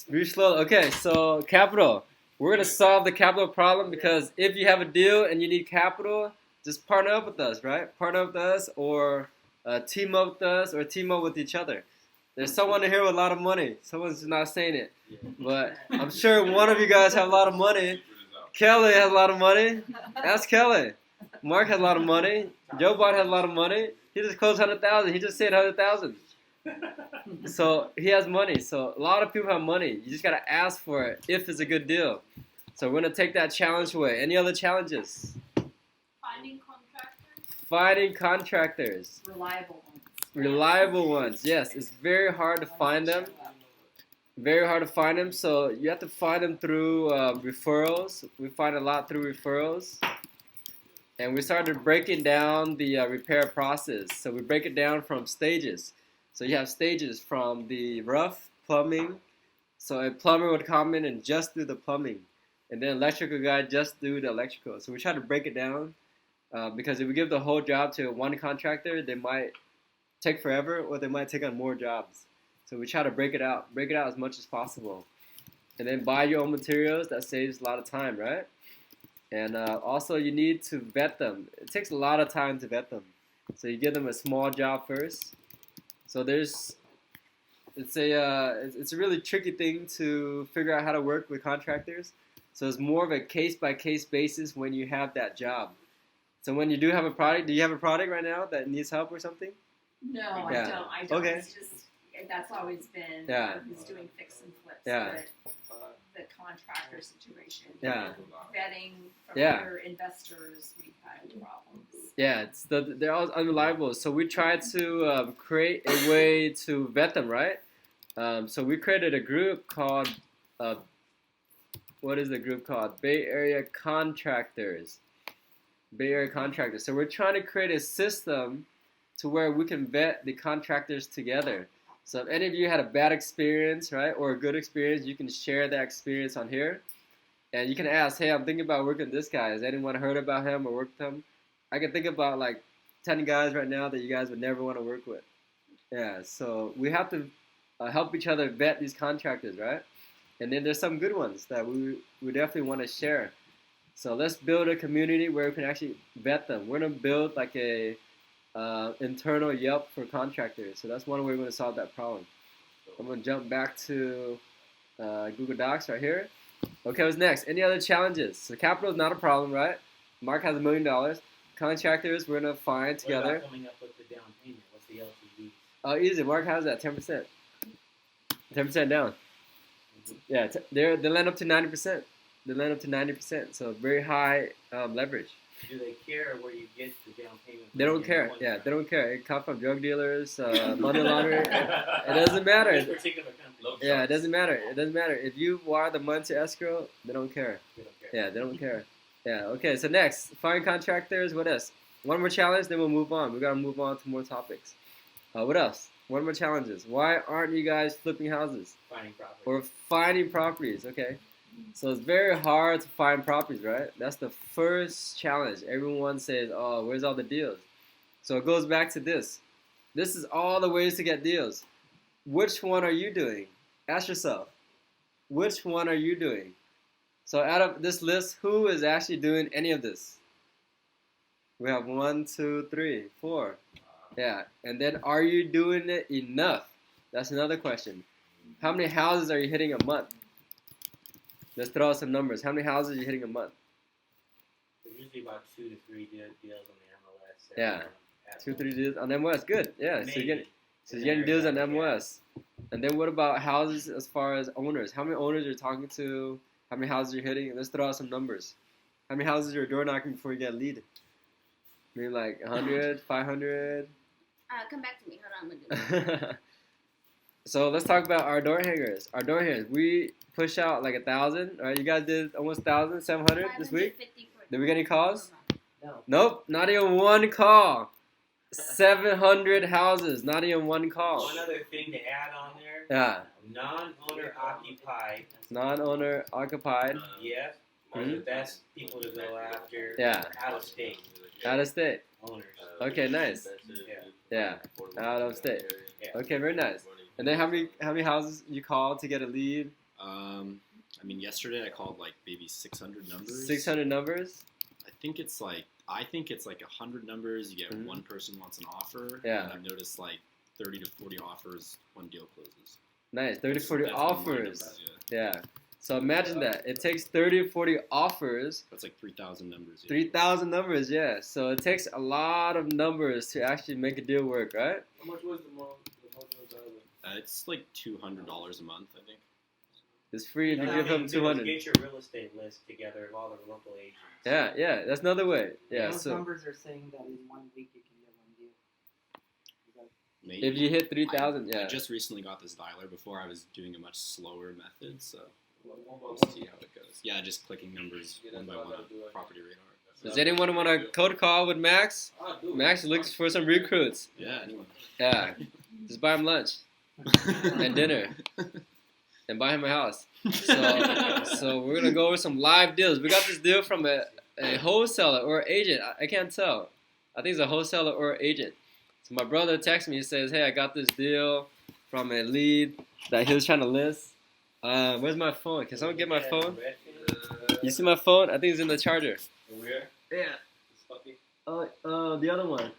Breathe slow. Okay, so capital. We're gonna solve the capital problem because if you have a deal and you need capital, just partner up with us, right? Partner up with us, or team up with us, or team up with each other. There's someone in here with a lot of money. Someone's just not saying it, but I'm sure one of you guys have a lot of money. Kelly has a lot of money. Ask Kelly. Mark has a lot of money. Joe Bot has a lot of money. He just closed 100,000. He just said 100,000. So he has money. So a lot of people have money. You just gotta ask for it if it's a good deal. So we're gonna take that challenge away. Any other challenges? Finding contractors. Finding contractors. Reliable ones. Reliable ones. Yes, it's very hard to find them. Very hard to find them. So you have to find them through referrals. We find a lot through referrals. And we started breaking down the repair process. So we break it down from stages. So you have stages from the rough plumbing. So a plumber would come in and just do the plumbing. And then electrical guy just do the electrical. So we try to break it down because if we give the whole job to one contractor, they might take forever or they might take on more jobs. So we try to break it out as much as possible. And then buy your own materials. That saves a lot of time, right? And also you need to vet them. It takes a lot of time to vet them. So you give them a small job first. So it's a really tricky thing to figure out how to work with contractors. So it's more of a case-by-case basis when you have that job. So when you do have a product, do you have a product right now that needs help or something? No, Yeah. I don't. Okay. It's just, that's always been who's doing fix and flips. Yeah. But the contractor situation. Yeah. Vetting from Yeah. other investors, we've had problems. Yeah, they're all unreliable. So we try to create a way to vet them, right? So we created a group called, what is the group called? Bay Area Contractors. Bay Area Contractors. So we're trying to create a system to where we can vet the contractors together. So if any of you had a bad experience, right, or a good experience, you can share that experience on here. And you can ask, hey, I'm thinking about working with this guy. Has anyone heard about him or worked with him? I can think about like 10 guys right now that you guys would never want to work with. Yeah, so we have to help each other vet these contractors, right? And then there's some good ones that we definitely want to share. So let's build a community where we can actually vet them. We're going to build like a internal Yelp for contractors. So that's one way we're going to solve that problem. I'm going to jump back to Google Docs right here. Okay, what's next? Any other challenges? So capital is not a problem, right? Mark has $1 million. Contractors, we're going to find together. What about coming up with the down payment? What's the LTV? Oh, easy. Mark has that 10%. 10% down. Yeah, they land up to 90%. They land up to 90%. So very high leverage. Do they care where you get the down payment? They don't care. Yeah, they don't care. It comes from drug dealers, money laundering. It doesn't matter. This particular company. Yeah, it doesn't matter. It doesn't matter. If you wire the money to escrow, they don't care. They don't care. Yeah, they don't care. Yeah, okay, so next, find contractors. What else? One more challenge, then we'll move on. We got to move on to more topics. What else? One more challenges. Why aren't you guys flipping houses? Finding properties. Or finding properties, okay. So it's very hard to find properties, right? That's the first challenge. Everyone says, oh, where's all the deals? So it goes back to this. This is all the ways to get deals. Which one are you doing? Ask yourself, which one are you doing? So out of this list, who is actually doing any of this? We have 1, 2, 3, 4. Yeah, and then are you doing it enough? That's another question. How many houses are you hitting a month? Let's throw out some numbers. How many houses are you hitting a month? There's usually about 2 to 3 deals on the MLS. Yeah, 2, 3 deals on MLS. Good. Yeah, so you're getting deals on MLS. And then what about houses as far as owners? How many owners are you talking to? How many houses you're hitting? Let's throw out some numbers. How many houses you're door knocking before you get a lead? Maybe like 100, 500? Come back to me. Hold on, I'm gonna do it. So let's talk about our door hangers. Our door hangers. We push out like 1,000. Right? You guys did almost 1,700 this week. Did we get any calls? No. Nope. Not even one call. 700 houses, not even one call. One other thing to add on there. Yeah. Non-owner occupied. Non-owner occupied. Yep. Are the best people to go after. Yeah. Out of state. Out of state. Owners. Okay, nice. Yeah. Out of state. Okay, very nice. And then how many houses you called to get a lead? I mean, yesterday I called like maybe 600 numbers. 600 numbers? I think it's like 100 numbers. You get one person wants an offer. Yeah. And I've noticed like 30 to 40 offers, one deal closes. Nice, 30 to 40 That's offers. numbers, Yeah. So imagine that. It takes 30 to 40 offers. That's like 3,000 numbers. 3,000 numbers, yeah. So it takes a lot of numbers to actually make a deal work, right? How much was the most it's like $200 a month, I think. It's free if you give him 200. Get your real estate list together of all the local agents. Yeah, that's another way. Yeah, Most so numbers are saying that in 1 week you can get one deal. Is that Maybe. if you hit 3,000, I yeah. just recently got this dialer. Before I was doing a much slower method, so we'll see how it goes. Yeah, just clicking numbers one by one on property radar. Does anyone want a code call with Max? Max looks for some recruits. Yeah, anyone. Yeah, just buy him lunch and dinner. And buy him a house. So we're gonna go over some live deals. We got this deal from a wholesaler or agent. I can't tell. I think it's a wholesaler or agent. So my brother texted me. He says, "Hey, I got this deal from a lead that he was trying to list." Where's my phone? Can someone get my phone? You see my phone? I think it's in the charger. Where? Yeah. Oh, the other one.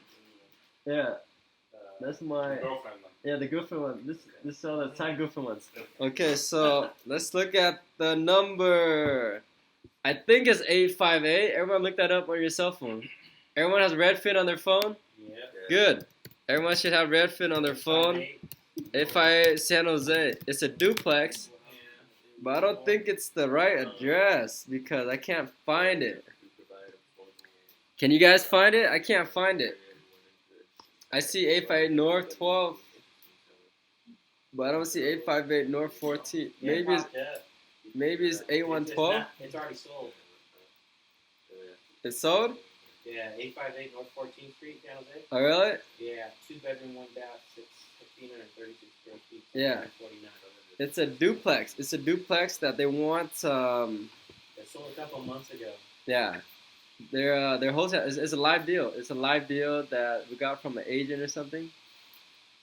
Yeah. That's my Girlfriend. Yeah, the girlfriend one. This all the side girlfriend ones. Okay, so let's look at the number. I think it's 858. Everyone look that up on your cell phone. Everyone has Redfin on their phone? Yeah. Good. Everyone should have Redfin on their phone. 858 San Jose. It's a duplex, but I don't think it's the right address because I can't find it. Can you guys find it? I can't find it. I see 858 North 12. But I don't see 858 North 14. Maybe it's 8112. It's already sold. It's sold? Yeah, 858 North 14th Street, San Jose. Oh, really? Yeah, 2 bedroom, 1 bath, 1,536 square feet. Yeah. 49. It's a duplex. It's a duplex that they want. It sold a couple months ago. Yeah. Their wholesale. It's a live deal. It's a live deal that we got from an agent or something.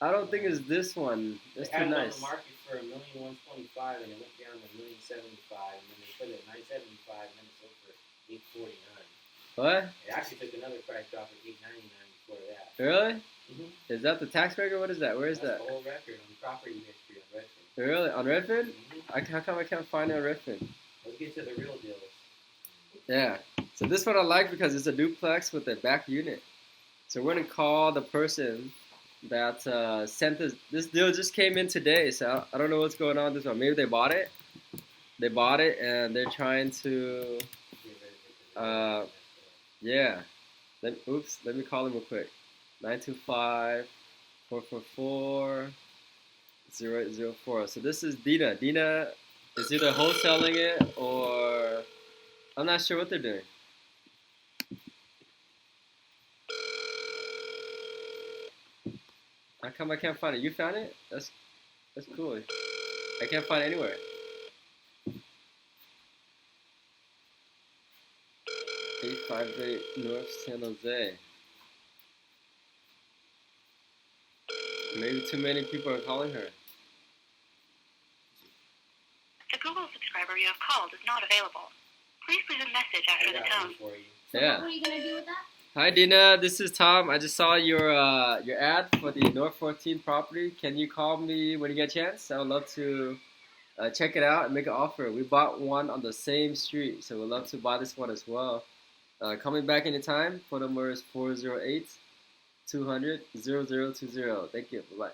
I don't think it's this one. It's too nice. It had it on the market for $1,125,000 and it went down to $1,075,000 and then they put it at $975,000 and then it sold for $849,000. What? It actually took another price drop at $899,000 before that. Really? Mm-hmm. Is that the tax record? What is that? Where is That's that? the whole record on property history on Redfin. Really? On Redfin? Mm-hmm. How come I can't find it on Redfin? Let's get to the real deals. Yeah. So this one I like because it's a duplex with a back unit. So we're gonna call the person that sent this. This deal just came in today, so I don't know what's going on with this one. Maybe they bought it. They bought it and they're trying to. Yeah. Let me call them real quick. 925-444-0804. So this is Dina. Dina is either wholesaling it or I'm not sure what they're doing. How come I can't find it? You found it? That's cool. I can't find it anywhere. $858 North San Jose. Maybe too many people are calling her. The Google subscriber you have called is not available. Please leave a message after the tone. Yeah. What are you gonna do with that? Hi Dina, this is Tom. I just saw your ad for the North 14 property. Can you call me when you get a chance? I would love to check it out and make an offer. We bought one on the same street, so we'd love to buy this one as well. Call me back anytime. Phone number is 408-200-0020. Thank you. Bye-bye.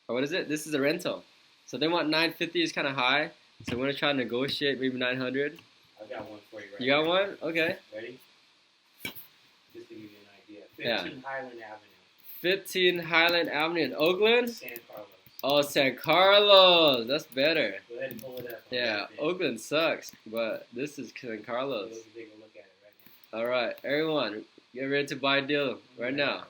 Oh, what is it? This is a rental. So they want 950 is kind of high. So we're going to try to negotiate maybe 900. I've got one for you right You got one? Okay. Ready? Just to give you an idea. 15 Highland Avenue. 15 Highland Avenue in Oakland? San Carlos. Oh, San Carlos. That's better. Go ahead and pull it up. Yeah, Oakland sucks, but this is San Carlos. Take a look at it right now. All right, everyone. Get ready to buy a deal right now.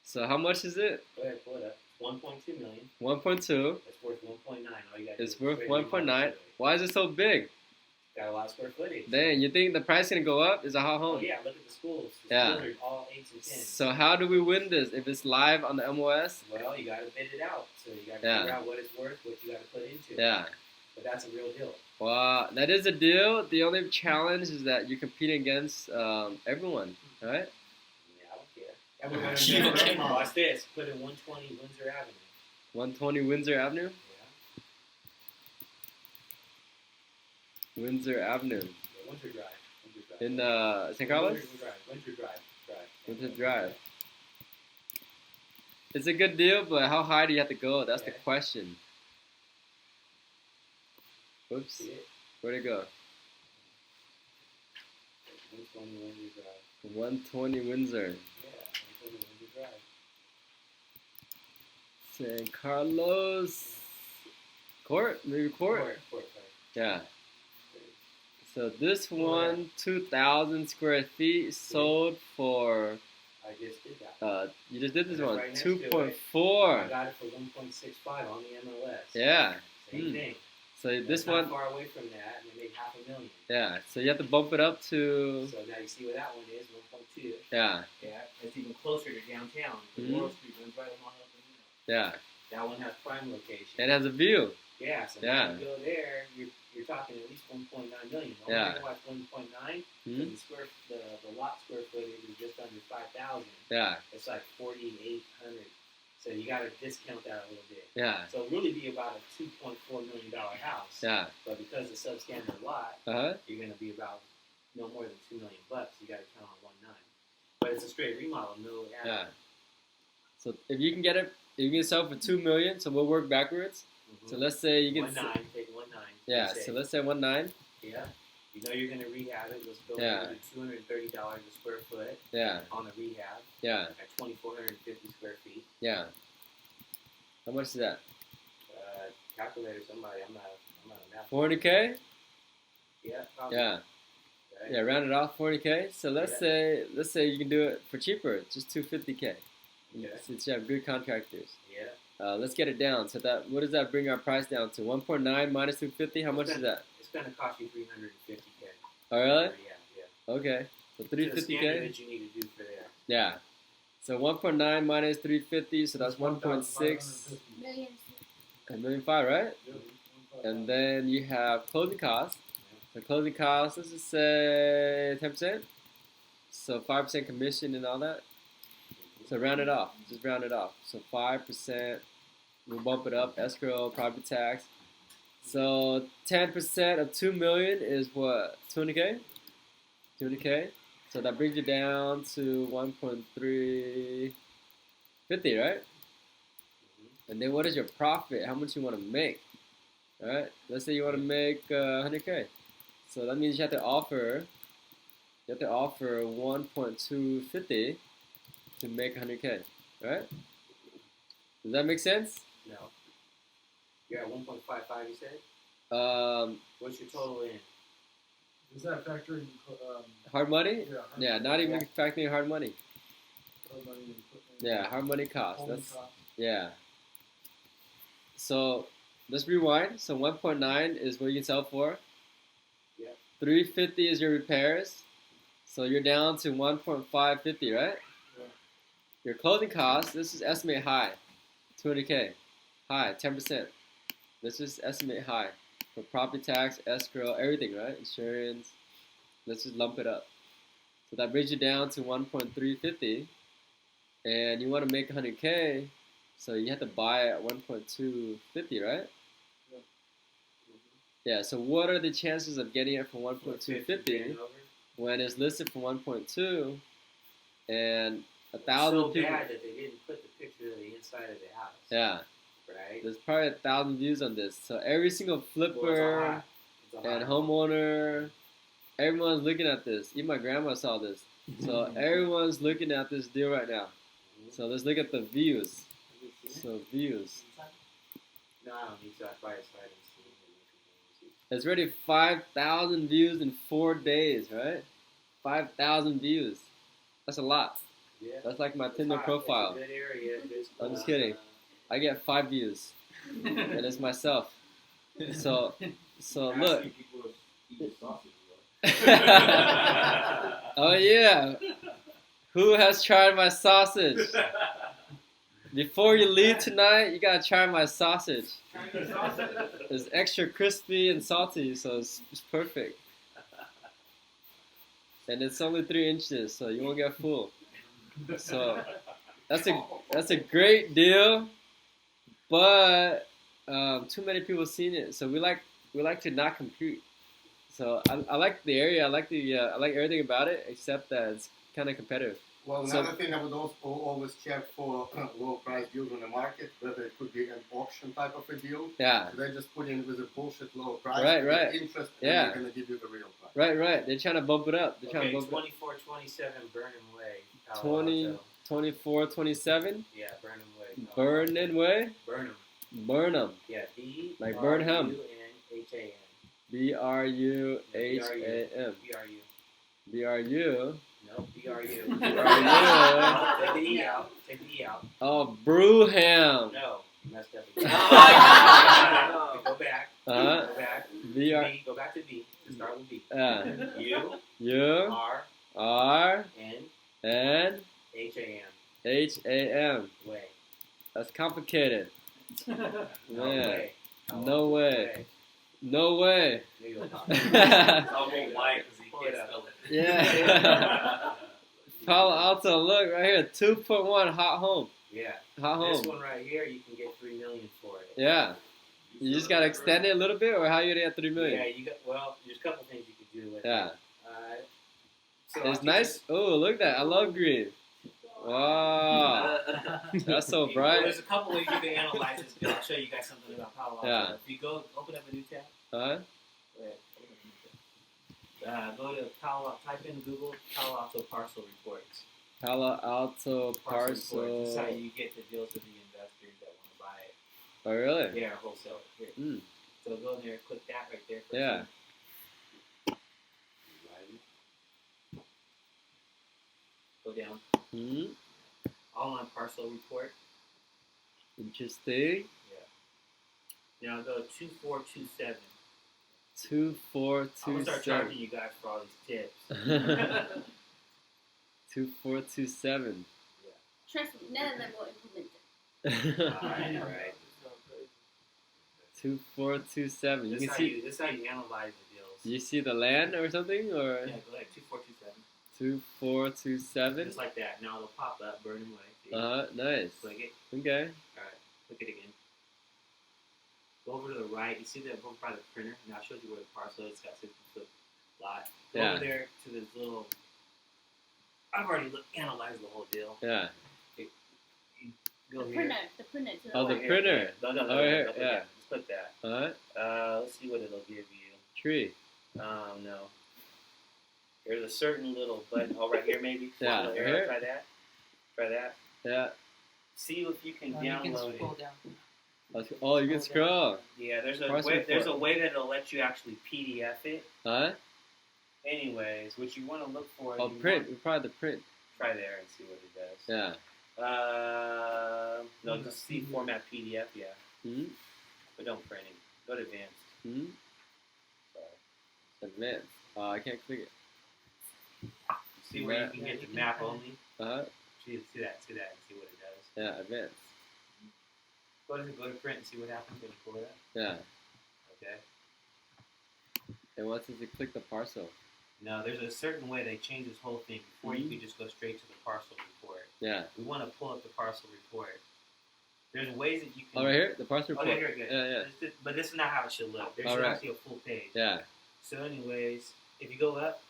So how much is it? Go ahead, pull it up. 1.2 million. 1.2. It's worth 1.9. All you got to It's do worth is 1.9. Why is it so big? Got a lot of square footage. Dang, you think the price gonna go up? It's a hot home. Oh yeah, look at the schools. The Yeah. schools are all 8s and 10s. So how do we win this if it's live on the MOS? Well, you got to bid it out. So you got to Yeah. figure out what it's worth, what you got to put into it. Yeah. But that's a real deal. Well, that is a deal. The only challenge is that you're competing against everyone, right? Yeah, I don't care. Everyone You don't care. Watch this. Put in 120 Windsor Avenue. 120 Windsor Avenue. Yeah. Windsor Avenue. Yeah, Windsor Drive. Windsor Drive. In St. Carlos? Windsor Drive. Windsor Drive. It's a good deal, but how high do you have to go? That's the question. Whoops. Where'd it go? 120 Windsor Drive. 120 Windsor. Yeah, 120 Windsor Drive. San Carlos. Court? Maybe Court? Court. Yeah. So this one, 2,000 square feet, sold for. I just did that. You just did this And one. right next to it, 2.4. I got it for 1.65 on the MLS. Yeah. Same thing. So And this it's not one. far away from that, and they made $500,000. Yeah. So you have to bump it up to. So now you see where that one is, 1.2. Yeah. Yeah, it's even closer to downtown. Mhm. Laurel Street runs right along Hilton. Yeah. That one has prime location. It has a view. Yeah, so Yeah. when you go there, you're talking at least 1.9 million. The only Yeah. reason why it's 1.9 Mhm. because the lot square footage is just under 5,000. Yeah. It's like 4,800. So you got to discount that a little bit. Yeah. So it'll really be about a $2.4 million house. Yeah. But because it's a substandard lot, Uh-huh. you're going to be about no more than $2 million bucks. You got to count on 1.9. But it's a straight remodel, no add. Yeah. So if you can get it, if you can sell for 2 million, so we'll work backwards. So let's say you get 1.9, take 1.9. Yeah. So let's say 1.9. Yeah. You know you're going to rehab it. Let's go Yeah. to $230 a square foot. Yeah. On the rehab. Yeah. At 2,450 square feet. Yeah. How much is that? Calculator somebody. I'm not a math. 40K. Yeah. Probably. Yeah. Right. Yeah. Round it off 40K. So let's say you can do it for cheaper, just 250K. Yeah. Since you have good contractors. Yeah. Let's get it down. So that what does that bring our price down to? 1.9 minus 250. How much is that? It's going to cost you 350K. Oh really? Yeah. Okay. So The standard 350K. that you need to do for there. Yeah. So 1.9 minus 350, so that's 1.6. $1.5 million, right? And then you have closing costs. The closing costs, let's just say 10%. So 5% commission and all that. So round it off. Just round it off. So 5%. We'll bump it up. Escrow, property tax. So 10% of 2 million is what? 200K? 200K. So that brings you down to 1.350, right? And then what is your profit? How much you want to make? All right. Let's say you want to make 100K. So that means you have to offer 1.250 to make 100K, right? Does that make sense? No. You're at 1.55, you said? What's your total in? Does that factor in Hard money? Yeah, Not even factoring hard money. hard money and equipment? Yeah, hard money cost. Holding That's costs? yeah. So let's rewind. So 1.9 is what you can sell for. Yeah. 350 is your repairs. So you're down to 1.550, right? Yeah. Your closing costs, this is estimate high. 200K. High, 10%. Let's just estimate high. For property tax, escrow, everything, right? Insurance. Let's just lump it up. So that brings you down to 1.350. And you want to make 100K, so you have to buy at 1.250, right? Yeah, so what are the chances of getting it for 1.250 when it's listed for 1.2 and 1,000 so people? bad that they didn't put the picture of the inside of the house. Yeah. Right? There's probably 1,000 views on this. So every single flipper and homeowner, everyone's looking at this. Even my grandma saw this. So everyone's looking at this deal right now. So let's look at the views. So views. No, I don't need to. I probably started seeing it. It's already 5,000 views in 4 days, right? 5,000 views. That's a lot. Yeah. That's like my Tinder It's profile. a good area. I'm just kidding. I get 5 views, and it's myself. So look. Oh yeah. Who has tried my sausage? Before you leave tonight, you gotta try my sausage. It's extra crispy and salty, so it's perfect. And it's only 3 inches, so you won't get full. So that's a great deal, but too many people seen it. So we like to not compete. So I like the area. I like everything about it, except that it's kind of competitive. Well, another thing I would also always check for low price deals on the market, whether it could be an auction type of a deal. Yeah. So they just put in with a bullshit low price. Right. Interest, Yeah. and they're gonna give you the real price. Right. They're trying to bump it up. They're trying to bump 2427 Burnham Way. it up. Palo 20, Alto. 2427. Yeah, Burnham Way. Burnham Way. Burnham. Yeah, Like Burnham. BRUNHAM. BRUHAM. BRU. No, BRU. BRU. Take the E out. Take the E out. Oh, Brewham. No, you messed up again. Go back. Go back. BR. Go back to B. To start with B. U. R. N. HAM. Way. That's complicated. No Man. way. No way. No way. Yeah. Palo Alto, look right here, 2.1 hot home. Yeah. Hot home. This one right here, you can get $3 million for it. Yeah. You just gotta extend it a little bit, or how you gonna get $3 million? Yeah, there's a couple things you could do with Yeah. it. It's nice. Oh, look at that. I love green. Wow. That's so Well, bright. there's a couple ways you can analyze this bill. I'll show you guys something about Palo Alto. Yeah. If you go, open up a new tab. Huh? Go to type in Google Palo Alto parcel reports. Palo Alto Reports. This parcel. is how you get the deals with the investors that want to buy it. Oh, really? Yeah, wholesale. Here. Mm. So go in there, click that right there. Yeah. Go down. Hmm. Online parcel report. Interesting. Yeah. Now go 2427. 2427. I'm gonna start charging you guys for all these tips. 2427. Trust me, none of them will implement it. Alright. 2427. You This can see. is how you analyze the deals. You see the land or something, or Yeah, go ahead. 2427. 2427. Just like that. Now it'll pop up. Burnham Way. See? Nice. Click it. Okay. Alright. Click it again. Go over to the right. You see that over by the printer? Now it shows you where the parcel is. It's got 60-foot lot. Go Yeah. over there to this little. I've already analyzed the whole deal. Yeah. Go The here. printer too. Oh, the Right here. printer. No, Oh, here. click Yeah. that. Just click that. Let's see what it'll give you. Tree. No. There's a certain little button. Oh, right here maybe. Yeah, Little right arrow. here. Try that. Try that. Yeah. See if you can You can download scroll it. down. Oh, you can scroll. Yeah, there's Parcel a report. way that'll let you actually PDF it. Huh? Anyways, what you want to look for. Oh, you print. want- We probably the print. Try there and see what it does. Yeah. No, just see format PDF. Yeah, Hmm. but don't print it. Go to advanced. Hmm. Advanced. I can't click it. See where you can get the map only. See that, and see what it does. Yeah, advanced. Go to print and see what happens when you pull it up. Yeah. Okay. And once you click the parcel. No, there's a certain way they change this whole thing. Before you can just go straight to the parcel report. Yeah. We want to pull up the parcel report. There's ways that you can. Oh, right here, the parcel report. Okay, here, good. Yeah. But this is not how it should look. There All should right. actually be a full page. Yeah. So, anyways, if you go up.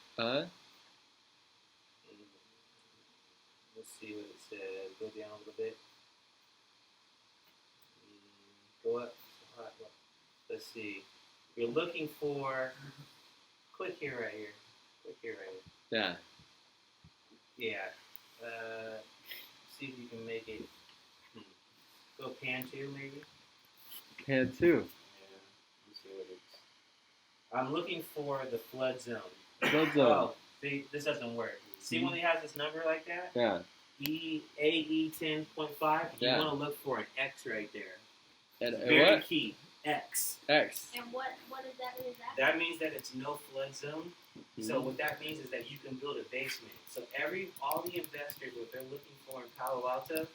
Let's see what it says. Go down a little bit. Go up. Let's see. You're looking for. Click here, right here. Click here, right here. Yeah. Yeah. See if you can make it. Go pan 2, maybe. Pan 2. Yeah. Let's see what it's. I'm looking for the flood zone. Flood zone. Oh, see, this doesn't work. See when it has this number like that? Yeah. AE 10.5. You Yeah. want to look for an X right there. And Very what? key. X. X. And what exactly is that? That means that it's no flood zone. So Mm-hmm. what that means is that you can build a basement. So all the investors, what they're looking for in Palo Alto,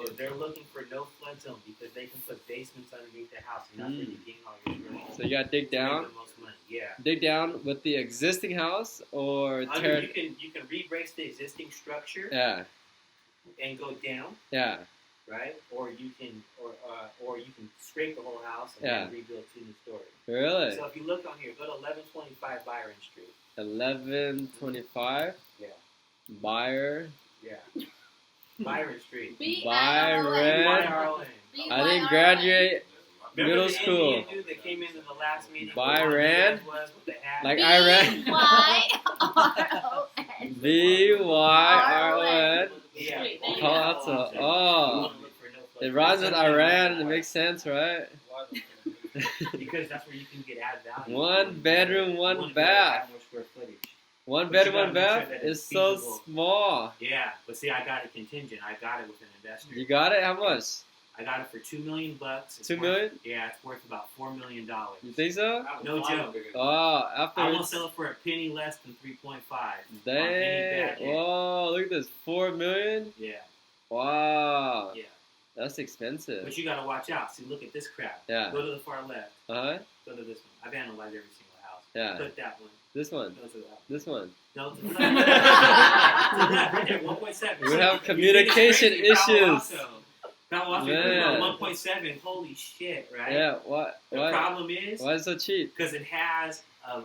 is they're looking for no flood zone because they can put basements underneath the house and that's where you gain all your growth. So you gotta dig down. The most money. Yeah. Dig down with the existing house or tear. You can rebrace the existing structure. Yeah. And go down. Yeah. Right. Or you can scrape the whole house and Yeah. then rebuild 2 new stories. Really? So if you look on here, go to 1125 Byron Street. 1125. Yeah. Buyer. Yeah. Byron Street. Byron. I didn't graduate middle school. Remember the Indian dude that came into the last meeting? Byron. Was with the hat? Like Iran. BYRON. Yeah. Palo Alto. Oh. It rhymes with Iran. It makes sense, right? Because that's where you can get added value. 1 bedroom, 1 bath. 1 bedroom, 1 bath is so small. Yeah, but see, I got it contingent. I got it with an investor. You got it? How much? I got it for $2 million. It's 2 million? Yeah, it's worth about $4 million. You think so? No joke. Oh, after I won't sell it for a penny less than 3.5. Dang! Whoa! Look at this, 4 million. Yeah. Wow. Yeah. That's expensive. But you gotta watch out. See, look at this crap. Yeah. Go to the far left. Uh-huh. Go to this one. I've analyzed every single house. Yeah. Click that one. This one. Go to that one. This one. No, to the left. To the left, right there, 1.7. We have communication issues. Palo Alto, Man. 1.7. Holy shit, right? Yeah. What? The problem is why is it so cheap? because it has a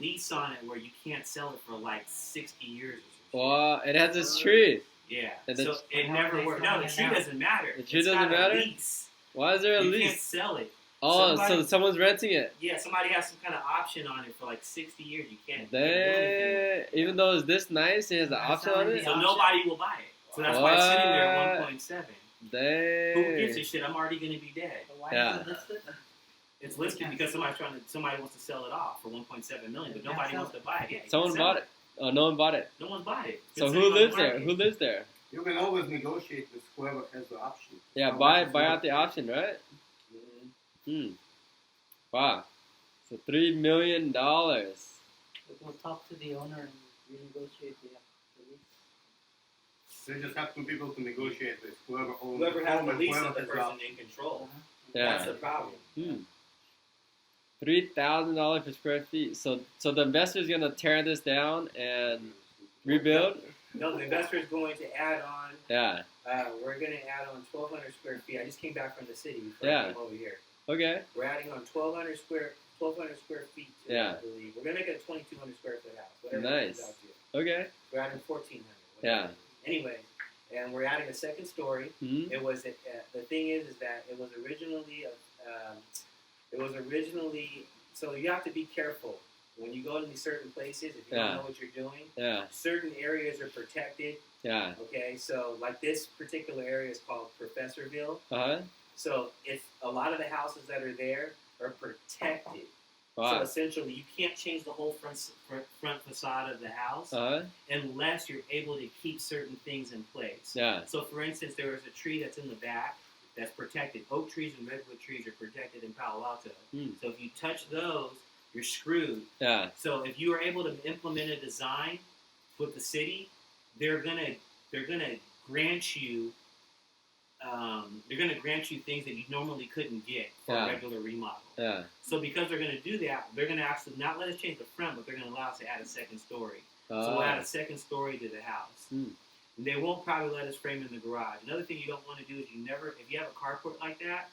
lease on it where you can't sell it for like 60 years or something. Wow! It has this tree. Yeah. And So it never worked. No, the tree doesn't matter. The tree It's doesn't got matter? A lease. Why is there a You lease? can't sell it. Oh, Somebody- so someone's renting it. Yeah, somebody has some kind of option on it for like 60 years. You can't. Dang. Even though it's this nice, it has an option on it. So nobody will buy it. So that's why it's sitting there at 1.7. Dang. Who gives a shit? I'm already gonna be dead. Yeah. It's listed because somebody wants to sell it off for 1.7 million, but nobody wants to buy it. Yeah, you Someone can sell bought it. Oh, no one bought it. No one bought it. So It's who sitting on the lives there? market. Who lives there? You can always negotiate with whoever has the option. Yeah, buy out the option, right? Wow. So $3 million. We'll talk to the owner and renegotiate the lease. They just have 2 people to negotiate with whoever owns Whoever has home the and lease is whoever the has person option. in control. Yeah. That's the problem. $3,000 per square feet. So the investor is gonna tear this down and rebuild. No, the investor is going to add on. Yeah. We're going to add on 1,200 square feet. I just came back from the city before Yeah. I came over here. Okay. We're adding on 1,200 square feet to it, Yeah. I believe. We're going to make it a 2,200 square foot house. Whatever it Nice. comes out to. Okay. We're adding 1,400. Yeah. Anyway, and we're adding a second story. Mhm. It was the thing is that it was originally so you have to be careful when you go to these certain places. If you Yeah. don't know what you're doing, Yeah. certain areas are protected. Yeah. Okay, so like this particular area is called Professorville. Uh-huh. So it's a lot of the houses that are there are protected. Wow. So essentially, you can't change the whole front facade of the house Uh-huh. unless you're able to keep certain things in place. Yeah. So, for instance, there is a tree that's in the back that's protected. Oak trees and redwood trees are protected in Palo Alto. So if you touch those, you're screwed. Yeah. So if you are able to implement a design with the city, they're gonna grant you things that you normally couldn't get for a regular remodel. Yeah. So because they're gonna do that, they're gonna actually not let us change the front, but they're gonna allow us to add a second story. So we'll add a second story to the house. And they won't probably let us frame in the garage. Another thing you don't want to do is if you have a carport like that,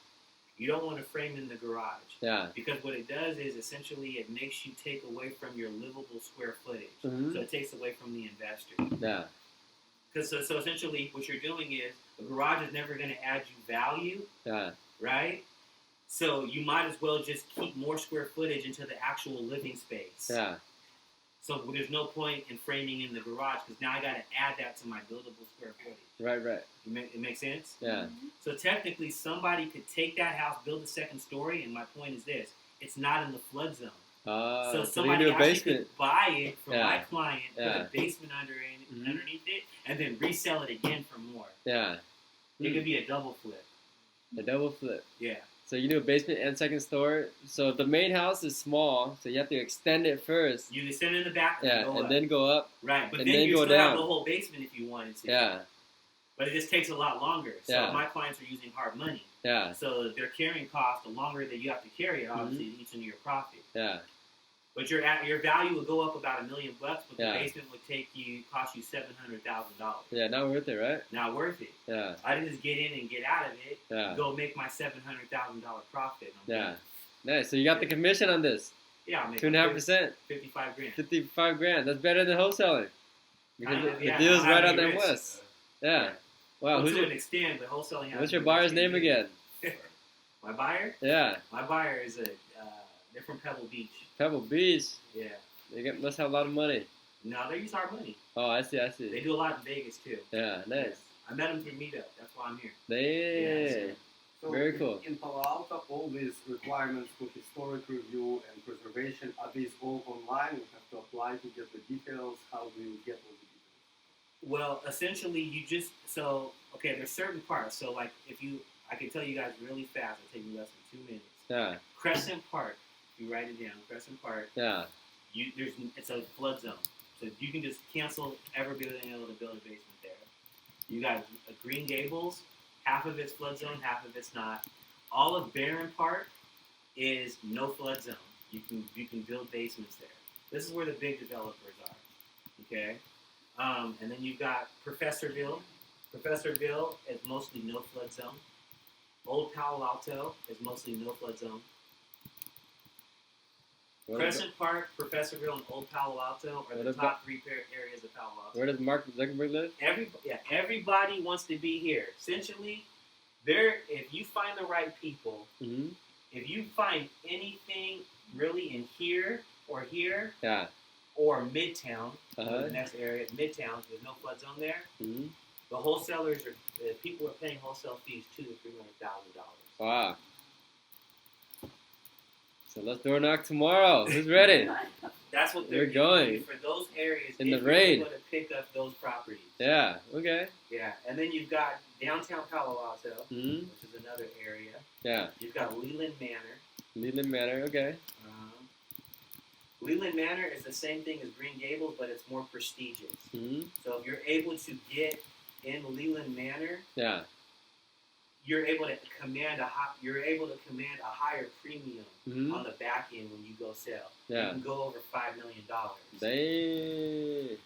you don't want to frame in the garage. Yeah. Because what it does is essentially it makes you take away from your livable square footage. Mhm. So it takes away from the investor. Yeah. Because so essentially what you're doing is the garage is never going to add you value, Yeah. right? So you might as well just keep more square footage into the actual living space. Yeah. So there's no point in framing in the garage because now I got to add that to my buildable square footage. Right. It makes sense? Yeah. So technically somebody could take that house, build a second story, and my point is this. It's not in the flood zone. So you somebody do a actually basement. could buy it from Yeah. my client, put Yeah. a basement underneath it, and then resell it again for more. Yeah. It could be a double flip. A double flip. Yeah. So you do a basement and second story. So the main house is small, so you have to extend it first. You extend it in the back and Yeah, go and up. then go up. Right, but and then you go still have down. the whole basement if you wanted to. Yeah. But it just takes a lot longer. So Yeah. my clients are using hard money. Yeah. So their carrying cost, the longer that you have to carry it, obviously Mm-hmm. it eats into your profit. Yeah. But your value will go up about $1 million, but Yeah. the basement would cost you $700,000. Yeah, not worth it, right? Not worth it. Yeah. I can just get in and get out of it. Yeah. Go make my $700,000 profit. And I'm Yeah. done. Nice. So you got the commission on this. Yeah, I'll make 2.5%. 55 grand. 55 grand. That's better than wholesaling. Because Kind of, the yeah, deal's I don't right have on any the risk. west. Yeah. Wow. Well, Who's to your, an extent, but wholesaling has what's your to be buyer's much name bigger. again? My buyer? Yeah. My buyer is they're from Pebble Beach. Pebble Beach. Yeah. Must have a lot of money. No, they use our money. Oh, I see. They do a lot in Vegas too. Yeah, nice. I met them through MeetUp. That's why I'm here. They. So Very cool. In Palo Alto, all these requirements for historic review and preservation, are these all online? You have to apply to get the details. How do you get all the details? Well, essentially, there's certain parts. So, like, I can tell you guys really fast. It'll take me less than 2 minutes. Yeah. Crescent Park. If you write it down, Crescent Park. Yeah. It's a flood zone, so you can just cancel ever being able to build a basement there. You got Green Gables. Half of it's flood zone, half of it's not. All of Barron Park is no flood zone. You can build basements there. This is where the big developers are. Okay, and then you've got Professorville. Professorville is mostly no flood zone. Old Palo Alto is mostly no flood zone. Crescent Park, Professorville, and Old Palo Alto are the top three areas of Palo Alto. Where does Mark Zuckerberg live? Everybody wants to be here. Essentially, if you find the right people, if you find anything really in here, yeah, or Midtown, the next area, Midtown, there's no flood zone there. Mm-hmm. The wholesalers people are paying wholesale fees $200,000 to $300,000. Wow. So let's door knock tomorrow. Who's ready? That's what We're going for those areas. in the if rain. you're able to pick up those properties. Yeah. Okay. Yeah, and then you've got downtown Palo Alto, Mhm. which is another area. Yeah. You've got Leland Manor. Leland Manor. Okay. Leland Manor is the same thing as Green Gables, but it's more prestigious. Mm-hmm. So if you're able to get in Leland Manor, Yeah. you're able to command a higher premium Mhm. on the back end when you go sell. Yeah. You can go over $5 million. They.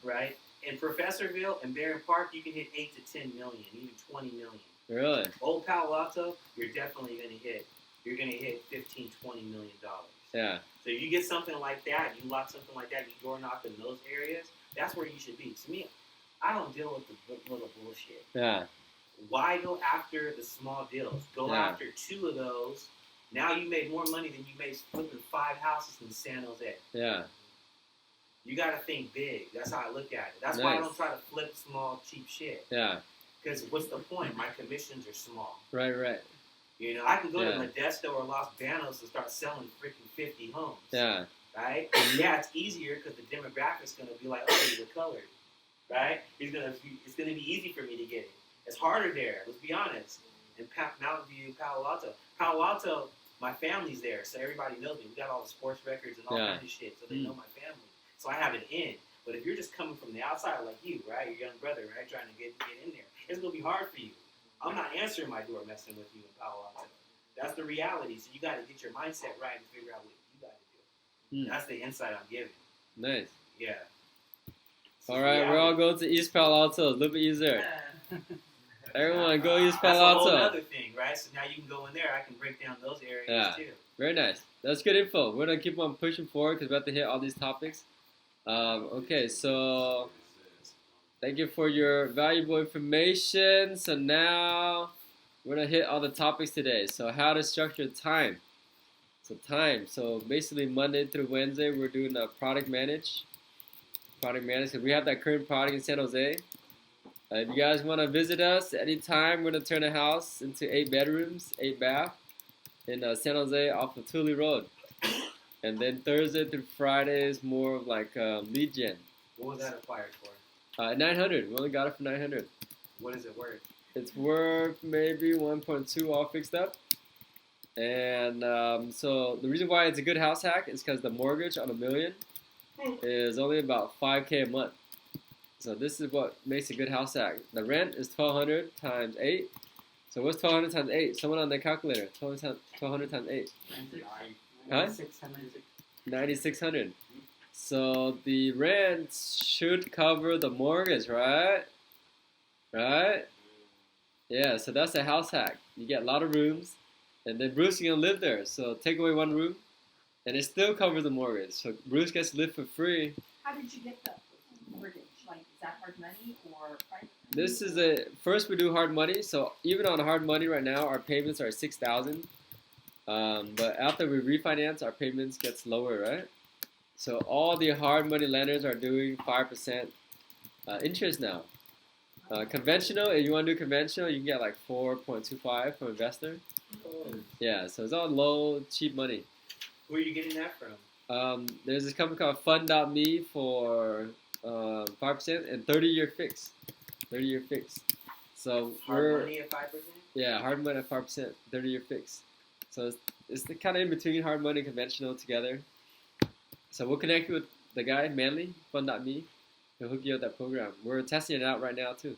Right? In Professorville and Barron Park, you can hit 8 to 10 million, even 20 million. Really? Old Palo Alto, you're definitely going to hit. You're going to hit $15, $20 million. Yeah. So you get something like that, you lock something like that, you door knock in those areas, that's where you should be. To me, I don't deal with the little bullshit. Yeah. Why go after the small deals? Go Yeah. after 2 of those. Now you made more money than you made flipping 5 houses in San Jose. Yeah. You got to think big. That's how I look at it. That's why I Nice. don't try to flip small, cheap shit. Yeah. Because what's the point? My commissions are small. Right. Right. You know, I can go Yeah. to Modesto or Los Banos and start selling freaking 50 homes. Yeah. Right? Yeah, it's easier because the demographic's going to be like, oh, you're colored. Right? It's going to be easy for me to get it. It's harder there, let's be honest. In Mountain View, Palo Alto. Palo Alto, my family's there, so everybody knows me. We got all the sports records and all Yeah. kinds of shit, so they know my family. So I have an in. But if you're just coming from the outside like you, right, your young brother, right, trying to get in there, it's going to be hard for you. I'm not answering my door messing with you in Palo Alto. That's the reality. So you got to get your mindset right and figure out what you got to do. That's the insight I'm giving. Nice. Yeah. All right, we're all going to East Palo Alto. A little bit easier. Everyone, go East Palo That's a whole Alto. other thing, right? So now you can go in there. I can break down those areas Yeah. too. Very nice. That's good info. We're gonna keep on pushing forward because we have to hit all these topics. Okay, so thank you for your valuable information. So now we're gonna hit all the topics today. So how to structure time. So basically Monday through Wednesday we're doing a product manage. Because we have that current product in San Jose. If you guys want to visit us anytime, we're gonna turn a house into 8 bedrooms, 8 bath in San Jose off of Thule Road. And then Thursday through Friday is more of like lead gen. What was that acquired for? 900. We only got it for 900. What is it worth? It's worth maybe 1.2 all fixed up. And so the reason why it's a good house hack is because the mortgage on $1 million is only about $5K a month. So this is what makes a good house hack. The rent is $1,200 times 8. So what's 1,200 times 8? Someone on the calculator. 1,200 times 8. Huh? 9,600. So the rent should cover the mortgage, right? Right? Yeah, so that's a house hack. You get a lot of rooms, and then Bruce is going to live there. So take away one room, and it still covers the mortgage. So Bruce gets to live for free. How did you get the mortgage? Like, is that hard money or private? This is first we do hard money. So even on hard money right now, our payments are $6,000. But after we refinance, our payments gets lower, right? So all the hard money lenders are doing 5% interest now. Conventional, if you want to do conventional, you can get like 4.25 from investor. Yeah, so it's all low, cheap money. Where are you getting that from? There's this company called Fund.me for 5% and 30-year fix. 30-year fix. So Hard money at 5%? Yeah, hard money at 5%, 30-year fix. So it's the kind of in between hard money and conventional together. So we'll connect you with the guy, Manly, Fund.me. He'll hook you up with that program. We're testing it out right now too.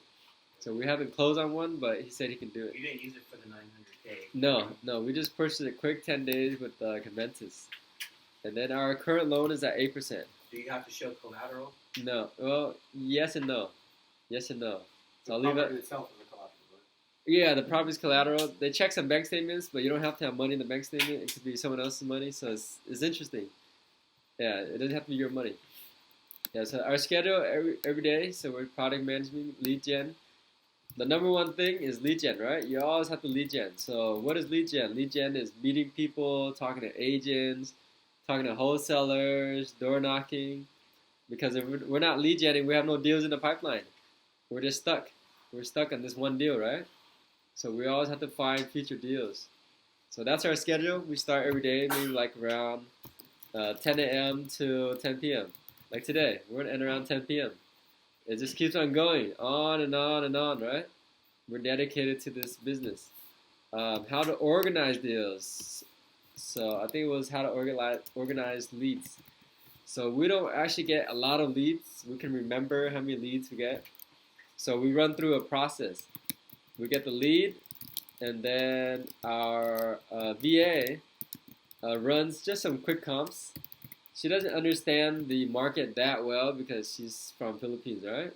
So we haven't closed on one, but he said he can do it. You didn't use it for the 900K. No, we just purchased it quick 10 days with Conventus. And then our current loan is at 8%. Do you have to show collateral? No, well, yes and no. Yes and no. So I'll The leave it. property itself is a collateral, right? Yeah, the property's collateral. They check some bank statements, but you don't have to have money in the bank statement. It could be someone else's money, so it's interesting. Yeah, it doesn't have to be your money. Yeah, so our schedule every day, so we're product management, lead gen. The number one thing is lead gen, right? You always have to lead gen. So what is lead gen? Lead gen is meeting people, talking to agents, talking to wholesalers, door knocking. Because if we're not lead genning, we have no deals in the pipeline. We're just stuck. We're stuck on this one deal, right? So we always have to find future deals. So that's our schedule. We start every day, maybe like around 10 a.m. to 10 p.m. Like today, we're gonna end around 10 p.m. It just keeps on going, on and on and on, right? We're dedicated to this business. How to organize deals. So I think it was how to organize leads. So we don't actually get a lot of leads. We can remember how many leads we get. So we run through a process. We get the lead, and then our VA runs just some quick comps. She doesn't understand the market that well because she's from Philippines, right?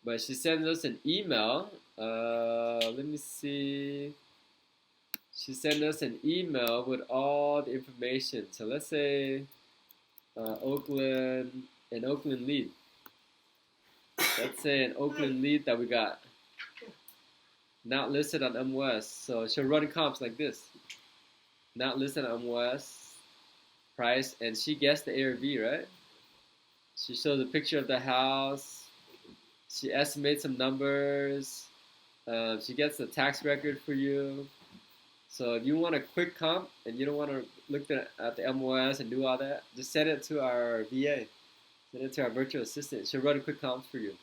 But she sends us an email. Let me see. She sent us an email with all the information. So let's say an Oakland lead. Let's say an Oakland lead that we got. Not listed on MLS. So she'll run comps like this. Not listed on MLS. Price, and she guessed the ARV, right? She shows a picture of the house. She estimates some numbers. She gets the tax record for you. So if you want a quick comp and you don't want to look at the MLS and do all that, just send it to our VA. Send it to our virtual assistant. She'll run a quick comps for you.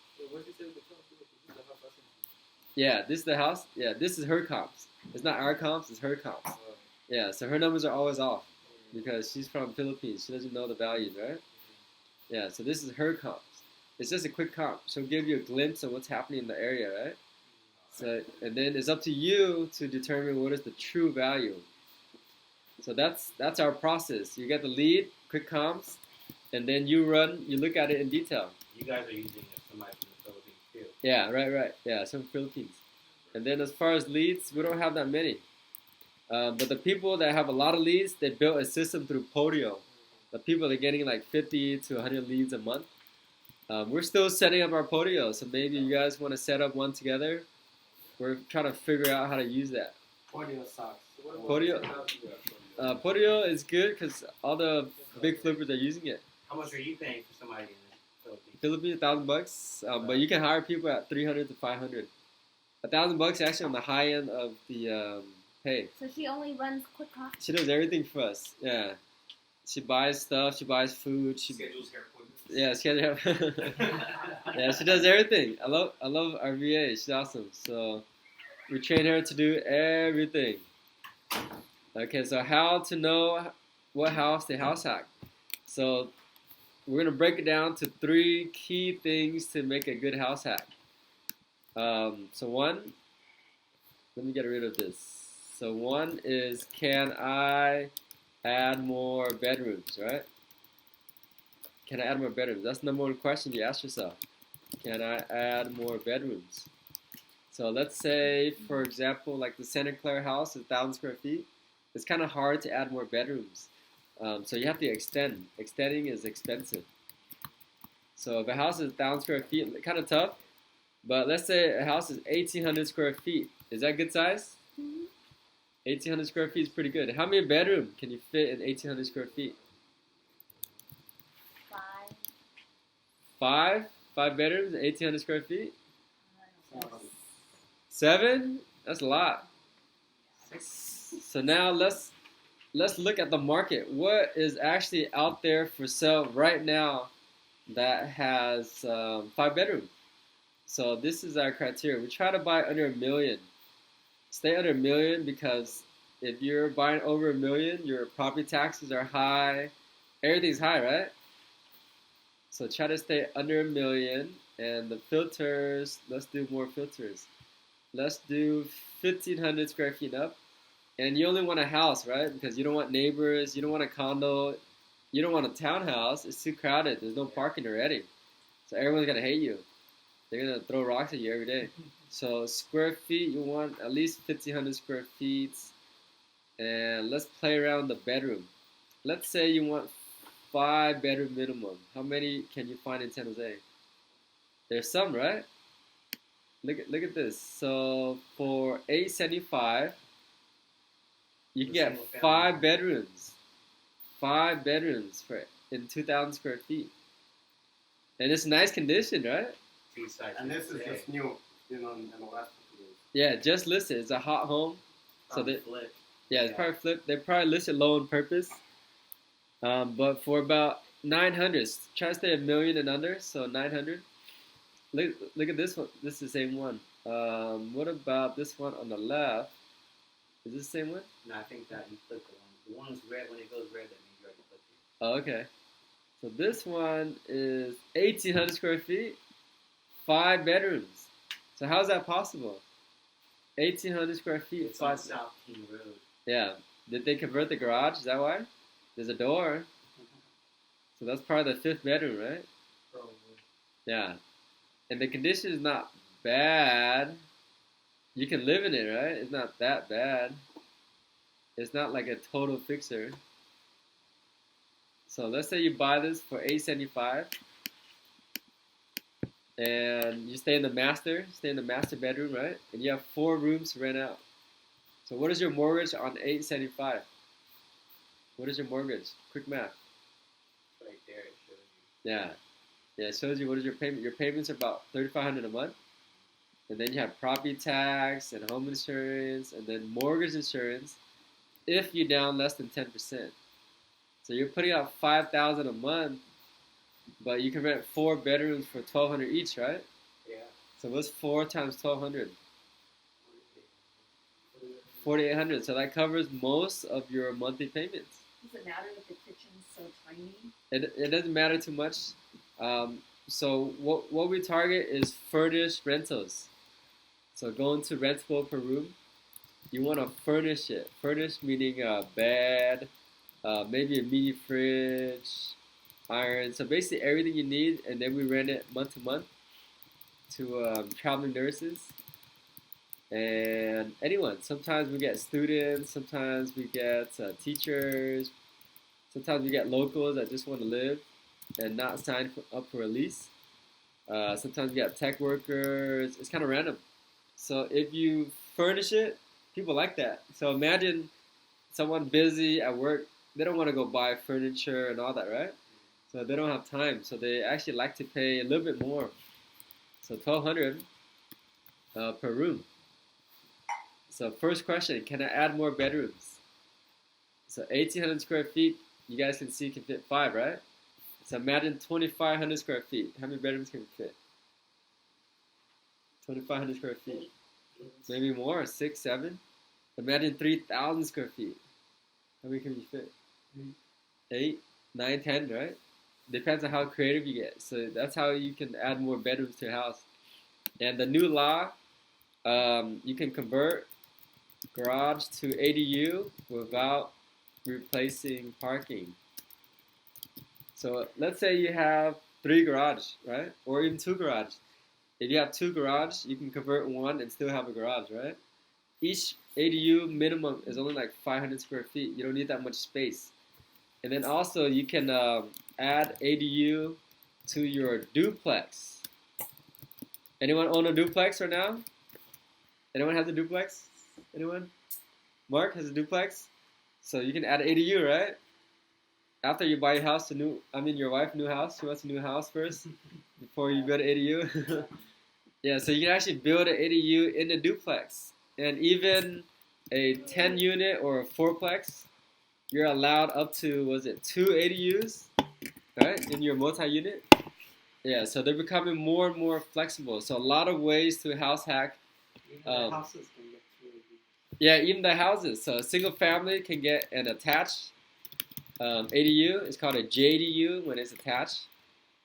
Yeah, this is the house. Yeah, this is her comps. It's not our comps, it's her comps. Yeah, so her numbers are always off. Because she's from Philippines, she doesn't know the values, right? Yeah, so this is her comps. It's just a quick comp. She'll give you a glimpse of what's happening in the area, right? So, and then it's up to you to determine what is the true value. So that's our process. You get the lead, quick comps, and then you look at it in detail. You guys are using somebody from the Philippines too. Yeah, right. Yeah, some Philippines. And then as far as leads, we don't have that many. But the people that have a lot of leads, they built a system through Podio. The people that are getting like 50 to 100 leads a month. We're still setting up our Podio, so maybe you guys want to set up one together. We're trying to figure out how to use that. Podio sucks. Podio is good because all the big flippers are using it. How much are you paying for somebody in the Philippines? $1,000, but you can hire people at 300 to 500. $1,000 actually on the high end of the pay. So she only runs quick comps? She does everything for us, yeah. She buys stuff. She buys food. She schedules hair appointments. Yeah, schedule. Yeah, she does everything. I love our VA. She's awesome. So we train her to do everything. Okay, so how to know what house to house hack. So we're gonna break it down to 3 key things to make a good house hack. So one, let me get rid of this. So one is, can I add more bedrooms, right? Can I add more bedrooms? That's the number one question you ask yourself. Can I add more bedrooms? So let's say, for example, like the Santa Clara house is 1,000 square feet. It's kind of hard to add more bedrooms. So you have to extend. Extending is expensive. So if a house is 1,000 square feet, kind of tough. But let's say a house is 1,800 square feet. Is that good size? 1,800 square feet is pretty good. How many bedrooms can you fit in 1,800 square feet? 5. 5? 5 bedrooms in 1,800 square feet? 7? That's a lot. So now let's look at the market. What is actually out there for sale right now that has 5 bedrooms? So this is our criteria. We try to buy under $1 million. Stay under $1 million, because if you're buying over $1 million, your property taxes are high. Everything's high, right? So try to stay under $1 million. And the filters, let's do more filters. Let's do 1,500 square feet up. And you only want a house, right? Because you don't want neighbors, you don't want a condo, you don't want a townhouse. It's too crowded. There's no parking already. So everyone's going to hate you. They're going to throw rocks at you every day. So square feet, you want at least 1,500 square feet. And let's play around the bedroom. Let's say you want 5 bedroom minimum. How many can you find in San Jose? There's some, right? Look at this. So for $875, you can get 5 bedrooms. 5 bedrooms in 2,000 square feet. And it's nice condition, right? And this is just new, in the last couple years. Yeah, just listed. It's a hot home. So they, flip. Yeah, it's probably flipped. They probably listed low on purpose. But for about 900, try to stay $1 million and under. So 900. Look at this one. This is the same one. What about this one on the left? Is this the same one? No, I think that you flipped the one. The one's red. When it goes red, that means you already flipped it. Oh, okay. So this one is 1,800 square feet, 5 bedrooms. So how's that possible? 1,800 square feet, It's 5. on South King Road. Yeah. Did they convert the garage? Is that why? There's a door. So that's probably the 5th bedroom, right? Probably. Yeah. And the condition is not bad. You can live in it, right? It's not that bad. It's not like a total fixer. So let's say you buy this for $875, and you stay in the master bedroom, right? And you have 4 rooms to rent out. So what is your mortgage on $875? What is your mortgage? Quick math. Right there, it shows you. Yeah. Yeah, it shows you what is your payment. Your payments are about $3,500 a month. And then you have property tax and home insurance and then mortgage insurance if you down less than 10%. So you're putting out $5,000 a month, but you can rent 4 bedrooms for $1,200 each, right? Yeah. So what's 4 times $1,200? $4,800. So that covers most of your monthly payments. Does it matter that the kitchen's so tiny? It doesn't matter too much. So what we target is furnished rentals. So going to rentable per room, you want to furnish it. Furnished meaning a bed, maybe a mini fridge, iron. So basically everything you need, and then we rent it month to month to traveling nurses and anyone. Sometimes we get students, sometimes we get teachers, sometimes we get locals that just want to live and not sign up for a lease. Sometimes we get tech workers. It's kind of random. So if you furnish it, people like that. So imagine someone busy at work. They don't want to go buy furniture and all that, right? So they don't have time. So they actually like to pay a little bit more. So $1,200 per room. So first question, can I add more bedrooms? So 1,800 square feet, you guys can see can fit 5, right? So imagine 2,500 square feet. How many bedrooms can fit? 2,500 square feet. Maybe more, 6, 7. Imagine 3,000 square feet. How many can you fit? 8, 9, 10, right? Depends on how creative you get. So that's how you can add more bedrooms to a house. And the new law, you can convert garage to ADU without replacing parking. So let's say you have 3 garages, right? Or even 2 garages. If you have 2 garages, you can convert one and still have a garage, right? Each ADU minimum is only like 500 square feet. You don't need that much space. And then also you can add ADU to your duplex. Anyone own a duplex right now? Anyone has a duplex? Anyone? Mark has a duplex? So you can add ADU, right? After you buy a house, your wife, new house. She wants a new house first before you build an ADU. Yeah, so you can actually build an ADU in a duplex. And even a 10 unit or a 4plex, you're allowed up to, 2 ADUs, right, in your multi-unit? Yeah, so they're becoming more and more flexible. So a lot of ways to house hack. Houses can get 2 ADUs. Yeah, even the houses. So a single family can get an attached ADU. It's called a JDU when it's attached.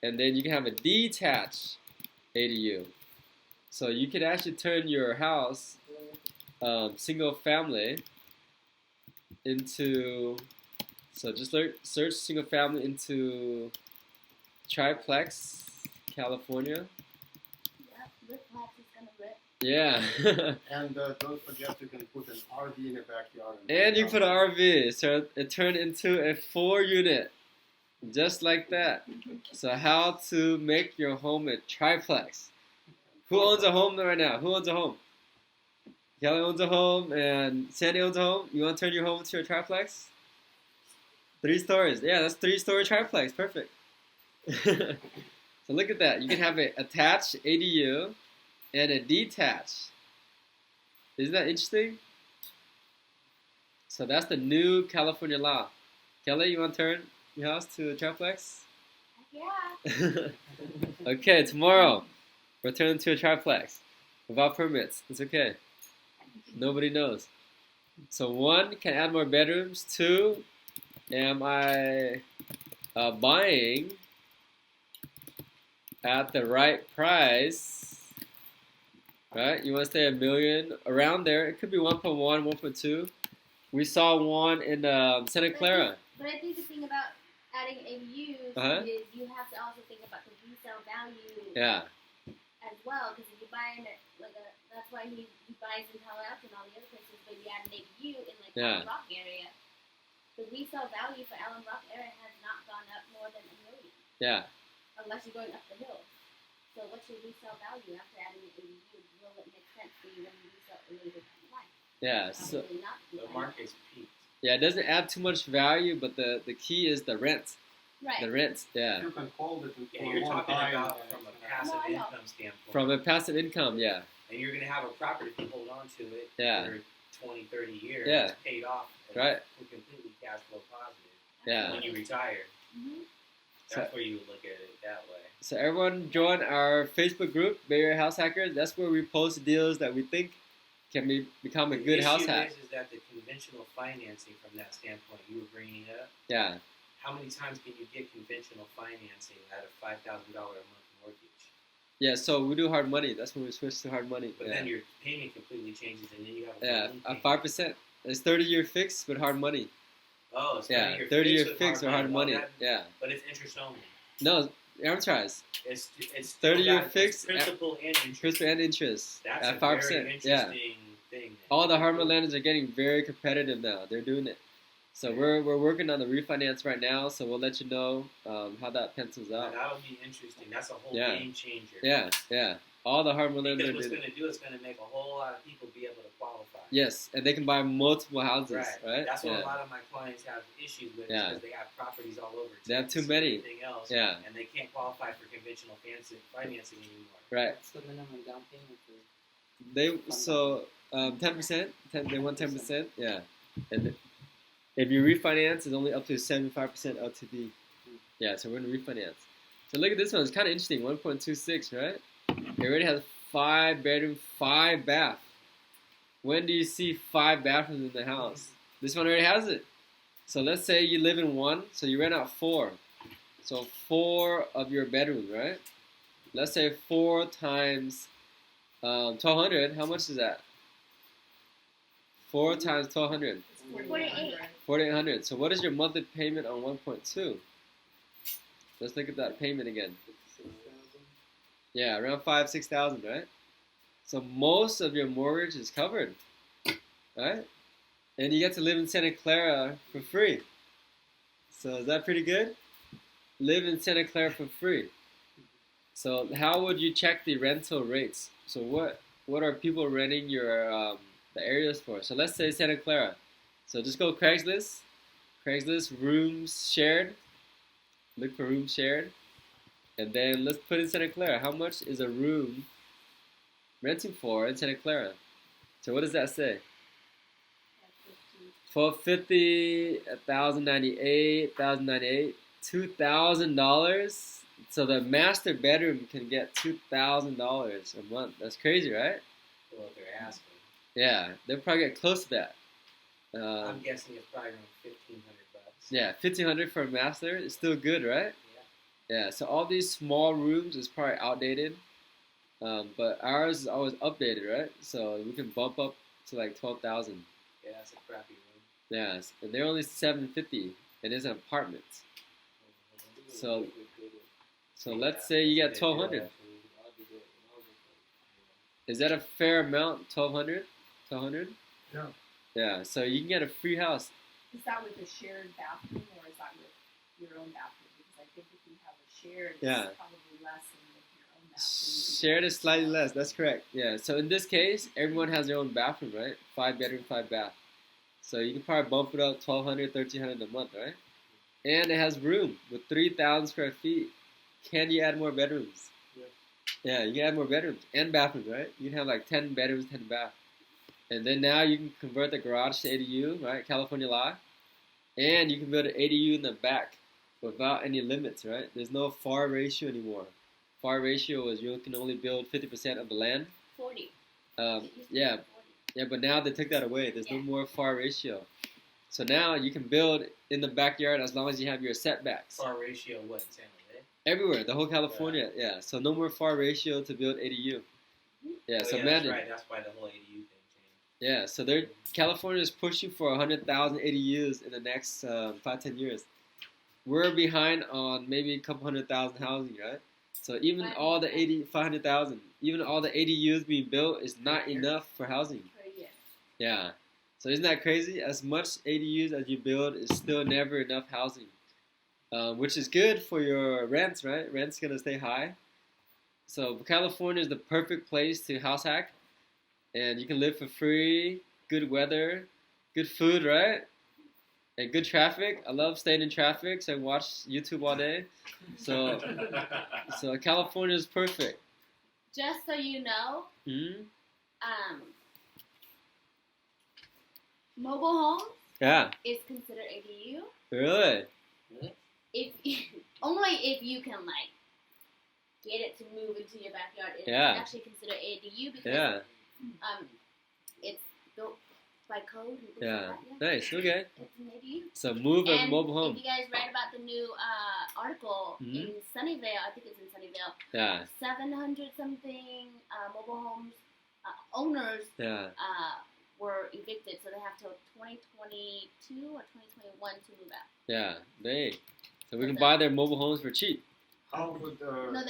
And then you can have a detached ADU. So you could actually turn your house, single family, into, so just search single family into Triplex, California. Yep, Triplex is gonna rip. Yeah. And don't forget you can put an RV in the backyard. And you put an RV, so it turned into a 4-unit, just like that. So how to make your home a triplex. Who owns a home right now? Who owns a home? Kelly owns a home and Sandy owns a home. You want to turn your home into a triplex? 3 stories. Yeah, that's 3-story triplex. Perfect. So look at that. You can have an attached ADU and a detached. Isn't that interesting? So that's the new California law. Kelly, you want to turn your house to a triplex? Yeah. Okay, tomorrow we're turning to a triplex without permits. It's okay. Nobody knows. So 1, can add more bedrooms. 2, am I buying at the right price? Right? You want to stay $1 million around there. It could be 1.1, 1.2. We saw one in Santa Clara. But I think the thing about adding ADUs is you have to also think about the resale value. Yeah. As well, because if you buy in that's why he buys in Palo Alto and all the other places, but you add an ADU in Allen Rock area. The resale value for Allen Rock area has not gone up more than $1 million. Yeah. Unless you're going up the hill. So what's your resale value after adding an ADU? Will it make sense for you when you resell it later down the line? Yeah. So the market's peaked. Yeah, it doesn't add too much value, but the key is the rent. Right. The rent, yeah. You can hold it for you're a long talking time. about from a passive income standpoint. From a passive income, yeah. And you're going to have a property if you hold on to it for 20, 30 years. Yeah. It's paid off. Right. Completely cash flow positive. Yeah. When you retire. Mm-hmm. That's where you would look at it that way. So everyone join our Facebook group, Bay Area House Hackers. That's where we post deals that we think can become a good house hack. The issue is that the conventional financing from that standpoint you were bringing up. Yeah. How many times can you get conventional financing at a $5,000 a month mortgage? Yeah, so we do hard money. That's when we switch to hard money. But then your payment completely changes, and then you have a 5%. It's 30-year fixed with hard money. Oh, it's 30-year fixed with hard money. Yeah. But it's interest only. No, amortize. It's 30-year fixed. Principal and interest. Principal and interest. That's at 5%. Very interesting thing. All the hard money lenders are getting very competitive now. They're doing it. So we're working on the refinance right now, so we'll let you know how that pencils out. That'll be interesting. That's a whole game changer. Yeah. All the hard money lenders. Because what's going to do is going to make a whole lot of people be able to qualify. Yes, and they can buy multiple houses, right? That's what a lot of my clients have issues with because they have properties all over. They have too many. Everything else, and they can't qualify for conventional financing anymore. Right. What's the minimum down payment for? 10%. They want 10%. Yeah, and If you refinance, it's only up to 75% LTV. Yeah, so we're gonna refinance. So look at this one. It's kind of interesting. 1.26, right? It already has 5 bedroom, 5 bath. When do you see 5 bathrooms in the house? This one already has it. So let's say you live in one, so you rent out 4. So 4 of your bedrooms, right? Let's say 4 times 1,200. How much is that? 4 times 1,200. 48. 4,800. So what is your monthly payment on 1.2? Let's look at that payment again. Yeah, around 5,000-6,000, right? So most of your mortgage is covered, right? And you get to live in Santa Clara for free. So is that pretty good? Live in Santa Clara for free. So how would you check the rental rates? So what are people renting your the areas for? So let's say Santa Clara. So just go Craigslist. Craigslist rooms shared. Look for rooms shared. And then let's put in Santa Clara. How much is a room renting for in Santa Clara? So what does that say? $1,250, $1,098, $1,098, $2,000. So the master bedroom can get $2,000 a month. That's crazy, right? Well, if they're asking. Yeah, they'll probably get close to that. I'm guessing it's probably around $1,500. Yeah, $1,500 for a master is still good, right? Yeah. So all these small rooms is probably outdated, but ours is always updated, right? So we can bump up to like 12,000. Yeah, that's a crappy room. Yes, and they're only $750, and it's an apartment. So let's say you get 1,200. Is that a fair amount? 1,200? 1,200? Yeah. Yeah. So you can get a free house. Is that with a shared bathroom or is that with your own bathroom? Because I think if you have a shared, it's probably less than with your own bathroom. Shared is slightly less. That's correct. Yeah. So in this case, everyone has their own bathroom, right? 5 bedroom, 5 bath. So you can probably bump it up 1,200, 1,300 a month, right? And it has room with 3,000 square feet. Can you add more bedrooms? Yeah, you can add more bedrooms and bathrooms, right? You can have like 10 bedrooms, 10 bath. And then now you can convert the garage to ADU, right? California law. And you can build an ADU in the back without any limits, right? There's no FAR ratio anymore. FAR ratio is you can only build 50% of the land. 40. Yeah, but now they took that away. There's no more FAR ratio. So now you can build in the backyard as long as you have your setbacks. FAR ratio what in San Jose? Everywhere, the whole California, yeah. So no more FAR ratio to build ADU. Yeah, so that's right. That's why the whole ADU thing changed. Yeah, so California is pushing for 100,000 ADUs in the next 5-10 years. We're behind on maybe a couple 100,000 housing, right? So even all the 500,000, even all the ADUs being built is not enough for housing. Yeah. So isn't that crazy? As much ADUs as you build is still never enough housing, which is good for your rents, right? Rent's gonna stay high. So California is the perfect place to house hack, and you can live for free, good weather, good food, right? And good traffic. I love staying in traffic, so I watch YouTube all day. So California is perfect. Just so you know, mobile home is considered ADU. Really? Only if you can like get it to move into your backyard. It's actually considered ADU because it's built by code. Nice. Okay. It's an ADU. So move a mobile home. If you guys read about the new article in Sunnyvale, I think it's in Sunnyvale. Yeah. 700 something mobile homes owners. Were evicted, so they have till 2022 or 2021 to move out. Yeah, so we can buy their mobile homes for cheap. How would no,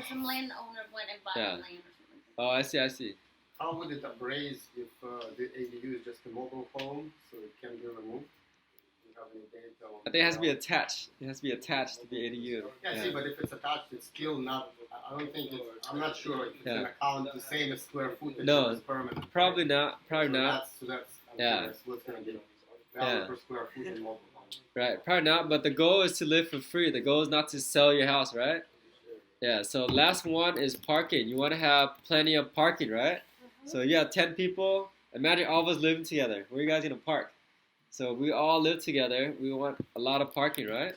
some landowner went and bought the land or something. Oh, I see. How would it appraise if the ADU is just a mobile home, so it can be removed? Do you have any data on I think it has to be attached. It has to be attached to the ADU. Yeah, see, but if it's attached, it's still not. I don't think it's. I'm not sure if it's an account the same as square footage. No, as permanent. Probably not. Probably not. That's what's going to be value per square foot in mobile home. Right, probably not. But the goal is to live for free. The goal is not to sell your house, right? Yeah. So last one is parking. You want to have plenty of parking, right? So you have 10 people. Imagine all of us living together. Where are you guys gonna park? So we all live together. We want a lot of parking, right?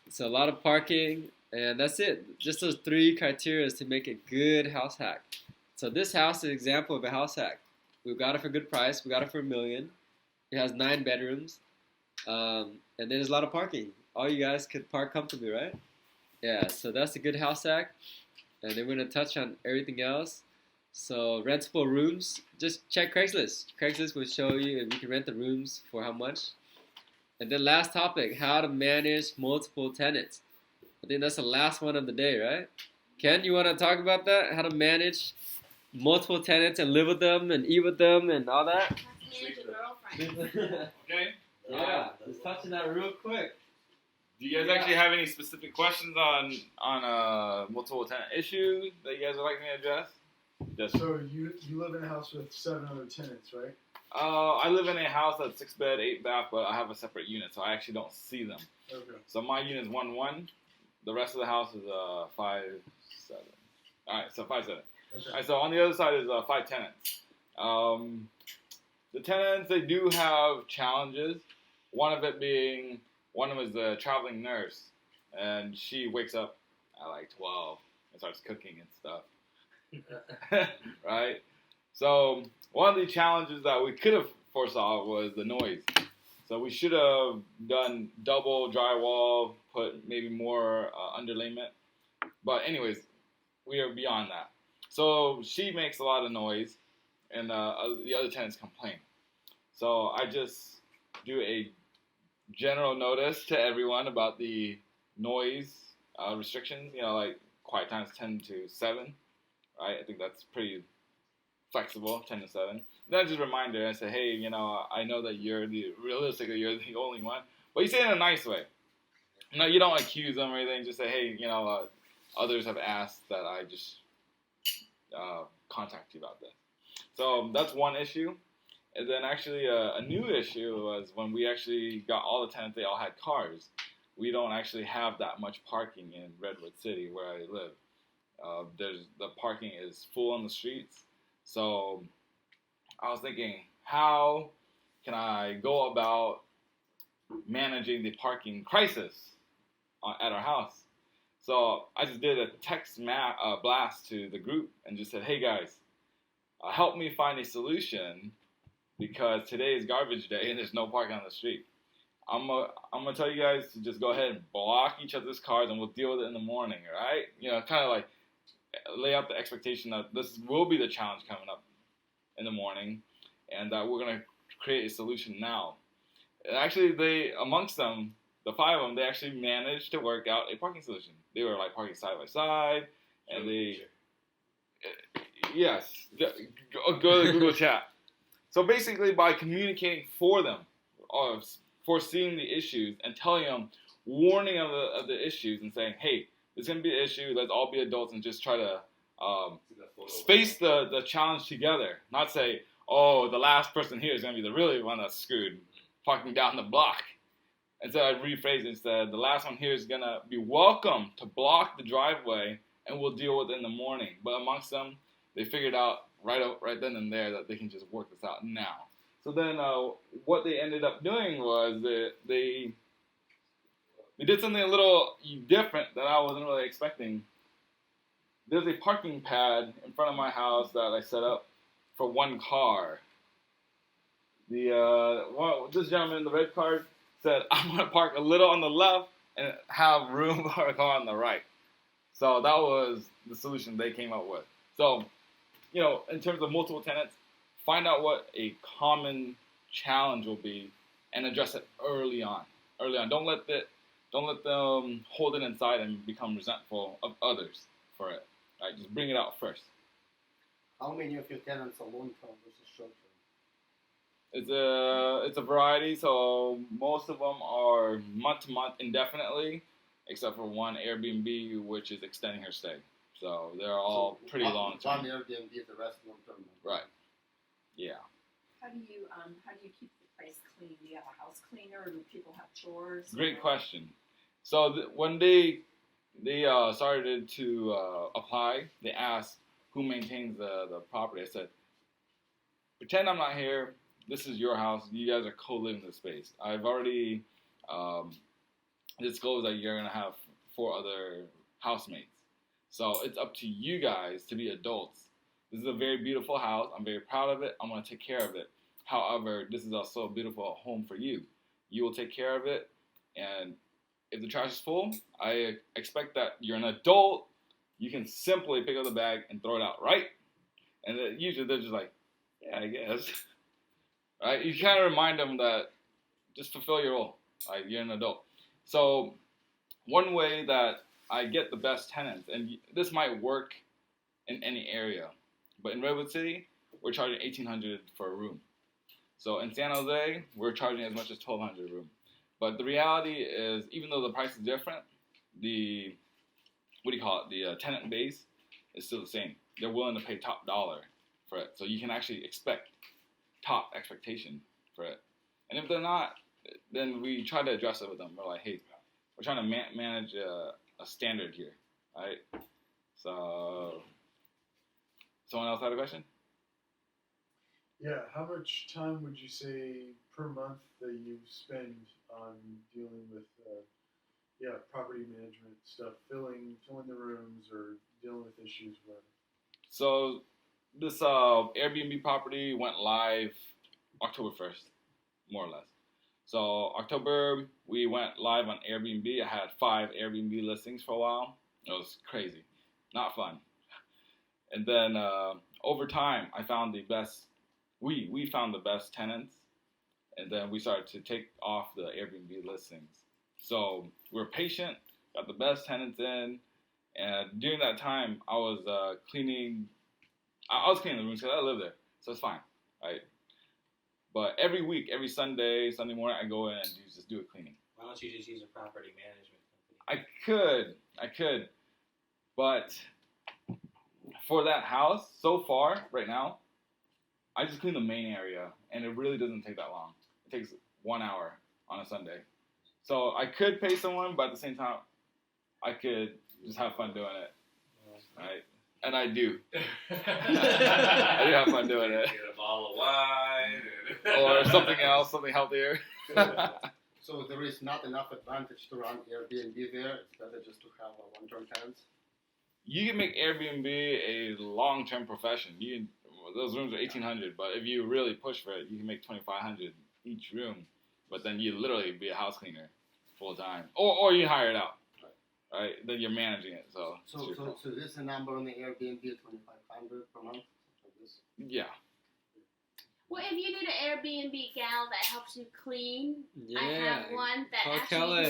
So a lot of parking, and that's it. Just those 3 criteria to make a good house hack. So this house is an example of a house hack. We got it for a good price. We got it for $1 million. It has 9 bedrooms, and then there's a lot of parking. All you guys could park comfortably, right? Yeah. So that's a good house hack, and then we're gonna touch on everything else. So rentable rooms, just check Craigslist. Craigslist will show you if you can rent the rooms for how much. And then last topic, how to manage multiple tenants. I think that's the last one of the day, right? Ken, you want to talk about that? How to manage multiple tenants and live with them and eat with them and all that? Manage your girlfriend. Okay. Yeah, just touching that real quick. Do you guys actually have any specific questions on multiple tenant issue that you guys would like me to address? Yes. So you live in a house with 7 other tenants, right? I live in a house that's 6 bed, 8 bath, but I have a separate unit, so I actually don't see them. Okay. So my unit is 1-1. The rest of the house is 5-7. All right, so 5-7. Okay. All right, so on the other side is 5 tenants. The tenants, they do have challenges. One of them is the traveling nurse, and she wakes up at like 12 and starts cooking and stuff. Right? So one of the challenges that we could have foresaw was the noise. So we should have done double drywall, put maybe more underlayment. But anyways, we are beyond that. So she makes a lot of noise, and the other tenants complain. So I just do a general notice to everyone about the noise restrictions, like quiet times 10 to 7. Right? I think that's pretty flexible, 10 to 7. Then I just remind her and say, hey, I know that realistically you're the only one. But you say it in a nice way. You don't accuse them or anything. Just say, hey, others have asked that I just contact you about this. So that's one issue. And then actually a new issue was when we actually got all the tenants, they all had cars. We don't actually have that much parking in Redwood City where I live. The parking is full on the streets. So I was thinking, how can I go about managing the parking crisis at our house? So I just did a text blast to the group and just said, hey guys, help me find a solution because today is garbage day and there's no parking on the street. I'm gonna tell you guys to just go ahead and block each other's cars and we'll deal with it in the morning, right? Kind of like lay out the expectation that this will be the challenge coming up in the morning and that we're going to create a solution now. And actually, amongst them, the 5 of them, they actually managed to work out a parking solution. They were like parking side by side, and yes, go to the Google chat. So basically, by communicating for them, foreseeing the issues and telling them, warning of the issues and saying, hey, there's going to be an issue, let's all be adults and just try to space the challenge together. Not say, oh, the last person here is going to be the really one that's screwed, parking down the block. And so I rephrased it and said, the last one here is going to be welcome to block the driveway and we'll deal with it in the morning. But amongst them, they figured out right then and there that they can just work this out now. So then what they ended up doing was they did something a little different that I wasn't really expecting. There's a parking pad in front of my house that I set up for 1 car. This gentleman in the red car said, I'm going to park a little on the left and have room for a car on the right. So that was the solution they came up with. So, in terms of multiple tenants, find out what a common challenge will be and address it early on. Don't let them hold it inside and become resentful of others for it. Right? Just bring it out first. How many of your tenants are long-term versus short-term? It's a variety. So most of them are month-to-month indefinitely, except for one Airbnb, which is extending her stay. So they're all pretty long-term. One Airbnb, the rest long-term. Right. Yeah. How do you keep the place clean? Do you have a house cleaner, or do people have chores? Great question. So when they started to apply, they asked who maintains the property. I said, pretend I'm not here. this is your house. You guys are co-living the space. I've already disclosed that you're gonna have 4 other housemates. So it's up to you guys to be adults. This is a very beautiful house. I'm very proud of it. I'm gonna take care of it. However, this is also a beautiful home for you. You will take care of it, and if the trash is full, I expect that you're an adult. You can simply pick up the bag and throw it out, right? And then usually they're just like, yeah, I guess. Right? You kind of remind them that just fulfill your role. Right? You're an adult. So one way that I get the best tenants, and this might work in any area, but in Redwood City, we're charging $1,800 for a room. So in San Jose, we're charging as much as $1,200 a room. But the reality is, even though the price is different, the tenant base is still the same. They're willing to pay top dollar for it. So you can actually expect top expectation for it. And if they're not, then we try to address it with them. We're like, hey, we're trying to manage a standard here, right? So, someone else had a question? Yeah, how much time would you say per month that you spend on dealing with property management stuff, filling the rooms or dealing with issues, whatever? So this Airbnb property went live October 1st, more or less. So October, we went live on Airbnb. I had 5 Airbnb listings for a while. It was crazy, not fun. And then over time, I found the best. We found the best tenants, and then we started to take off the Airbnb listings. So we're patient, got the best tenants in, and during that time, I was cleaning. I was cleaning the rooms because I live there, so it's fine, right? But every week, every Sunday morning, I go in and just do a cleaning. Why don't you just use a property management company? I could, but for that house, so far, right now, I just clean the main area, and it really doesn't take that long. It takes 1 hour on a Sunday. So I could pay someone, but at the same time, I could just have fun doing it, right? And I do. I do have fun doing it. Get a bottle of wine. Or something else, something healthier. So there is not enough advantage to run Airbnb there. It's better just to have a long-term tenants. You can make Airbnb a long-term profession. Those rooms are $1,800, but if you really push for it, you can make $2,500 each room. But then you literally be a house cleaner full time, or you hire it out, right? Then you're managing it. So this is a number on the Airbnb, $2,500 per month. Like this. Yeah. Well, if you need an Airbnb gal that helps you clean, Yeah. I have one that Call actually Kelly.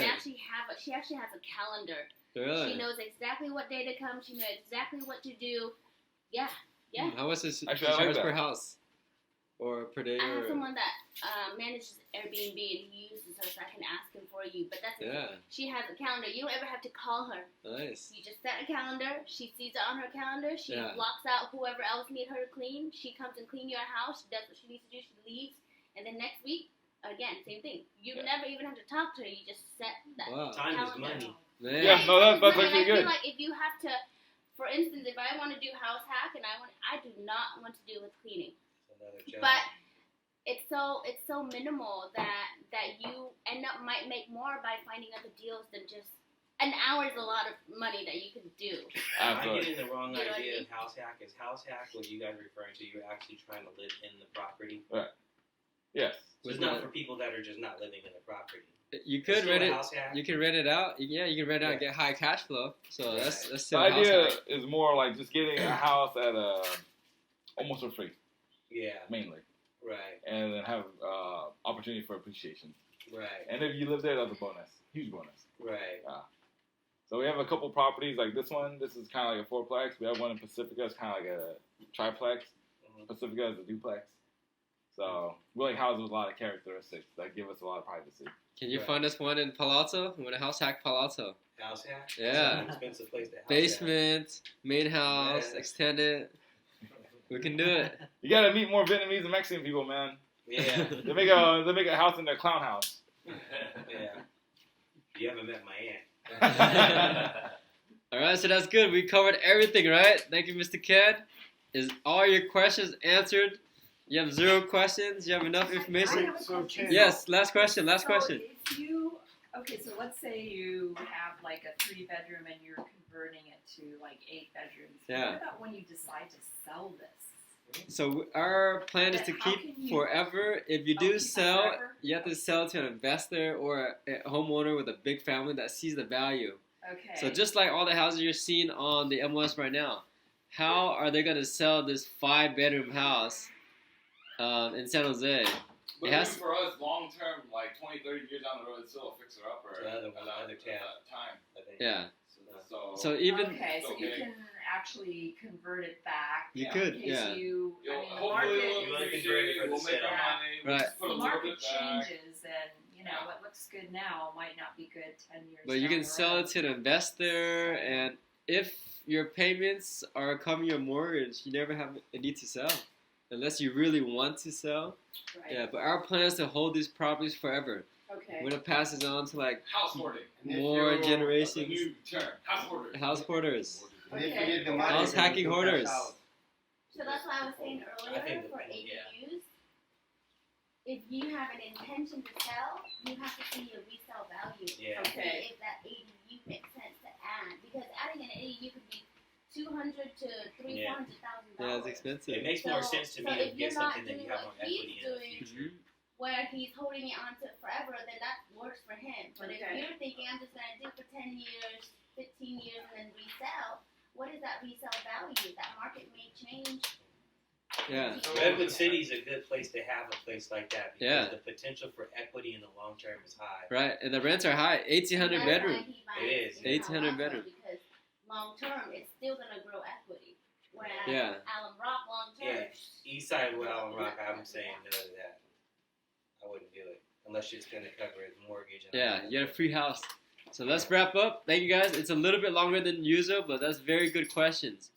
she actually has a calendar. Really? She knows exactly what day to come. She knows exactly what to do. Yeah. Yeah. How much is she Actually, I like charge that. per house? Or per day? I have or... someone that manages Airbnb and he uses her, so I can ask him for you. But that's the Yeah. thing. She has a calendar. You don't ever have to call her. Nice. You just set a calendar. She sees it on her calendar. She Yeah. blocks out whoever else need her to clean. She comes and clean your house. She does what she needs to do. She leaves, and then next week, again, same thing. You never even have to talk to her. You just set that Wow. Time is calendar. money. Man. Yeah, no, that's Money, actually and I good. feel like if you have to, for instance, if I want to do house hack and I do not want to deal with cleaning. Another job. But it's so minimal that you end up might make more by finding other deals than just an hour is a lot of money that you can do. I'm getting the wrong You know what I idea mean? of house hack. Is house hack what you guys are referring to? You're actually trying to live in the property. Right. Yes. So it's not for people that are just not living in the property. You could Still rent a it. house hack? You can rent it out. Yeah, you can rent it out and get high cash flow. So that's The still a house idea hack. is more like just getting a house at almost for free, Yeah. mainly, Right. and then have opportunity for appreciation. Right. And if you live there, that's a bonus, huge bonus. Right. So we have a couple properties like this one. This is kind of like a fourplex. We have one in Pacifica. It's kind of like a triplex. Pacifica is a duplex. So we like houses with a lot of characteristics that give us a lot of privacy. Can you find us one in Palo Alto? We want a house hack Palo Alto. House hack? Yeah. That's an expensive place to house Basement, main house, Yeah. extended. We can do it. You gotta meet more Vietnamese and Mexican people, man. Yeah. They make a house in their clown house. Yeah. You haven't met my aunt. All right, so that's good. We covered everything, right? Thank you, Mr. Ken. Is all your questions answered You have 0 questions? You have enough I information? have a question. Yes, last question, last So question. if you, okay, so let's say you have like a 3-bedroom and you're converting it to like 8 bedrooms. Yeah. What about when you decide to sell this? So our plan is to How keep can you- forever. If you Oh, do keep it sell, forever? you have to sell to an investor or a homeowner with a big family that sees the value. Okay. So just like all the houses you're seeing on the MLS right now, how are they going to sell this 5-bedroom house in San Jose? But It has for us, long term, like 20, 30 years down the road, it's still a fixer upper. Another at town. that time. I think. Yeah. So even Okay, so you okay. can actually convert it back. You in could, case yeah. You, I mean, the Hopefully market we'll You wanna is, convert it for the we'll make sale. our money. We'll Right. just put a the little market bit back. changes, and you know what looks good now might not be good 10 years. But you down can the sell road. it to an investor, and if your payments are covering your mortgage, you never have a need to sell, unless you really want to sell. Right. Yeah, but our plan is to hold these properties forever. Okay. We're gonna pass it on to like House hoarding. more The generations. new term. House hoarders. House hoarders. And if you Okay. need the money, House then hacking you can hoarders. cash out. So that's why I was saying I think earlier for that- yeah. ADUs, if you have an intention to sell, you have to see your resale value. Yeah. To Okay. see if that ADU makes sense to add, because adding an ADU could be $200,000 to Yeah. $300,000. Yeah, it's expensive. It makes more sense to me to if get you're not something that you doing have what more he's equity in the doing, future. where he's holding it on to it forever, then that works for him. But if Okay. you're thinking, I'm just going to do for 10 years, 15 years, and then resell, what is that resale value? That market may change. Yeah. Redwood City is a good place to have a place like that because Yeah. the potential for equity in the long term is high. Right, and the rents are high. 1,800 That's why bedroom. he buys It is. in 1,800 Palo Alto, bedroom. Because long term, it's still going to grow equity. Whereas Yeah. Alum Rock, long term, Yeah, East Side of Allen Rock, I'm saying no to that. I wouldn't do it unless it's going to cover his mortgage. And Yeah, you get a free house. So let's wrap up. Thank you guys. It's a little bit longer than usual, but that's very good questions.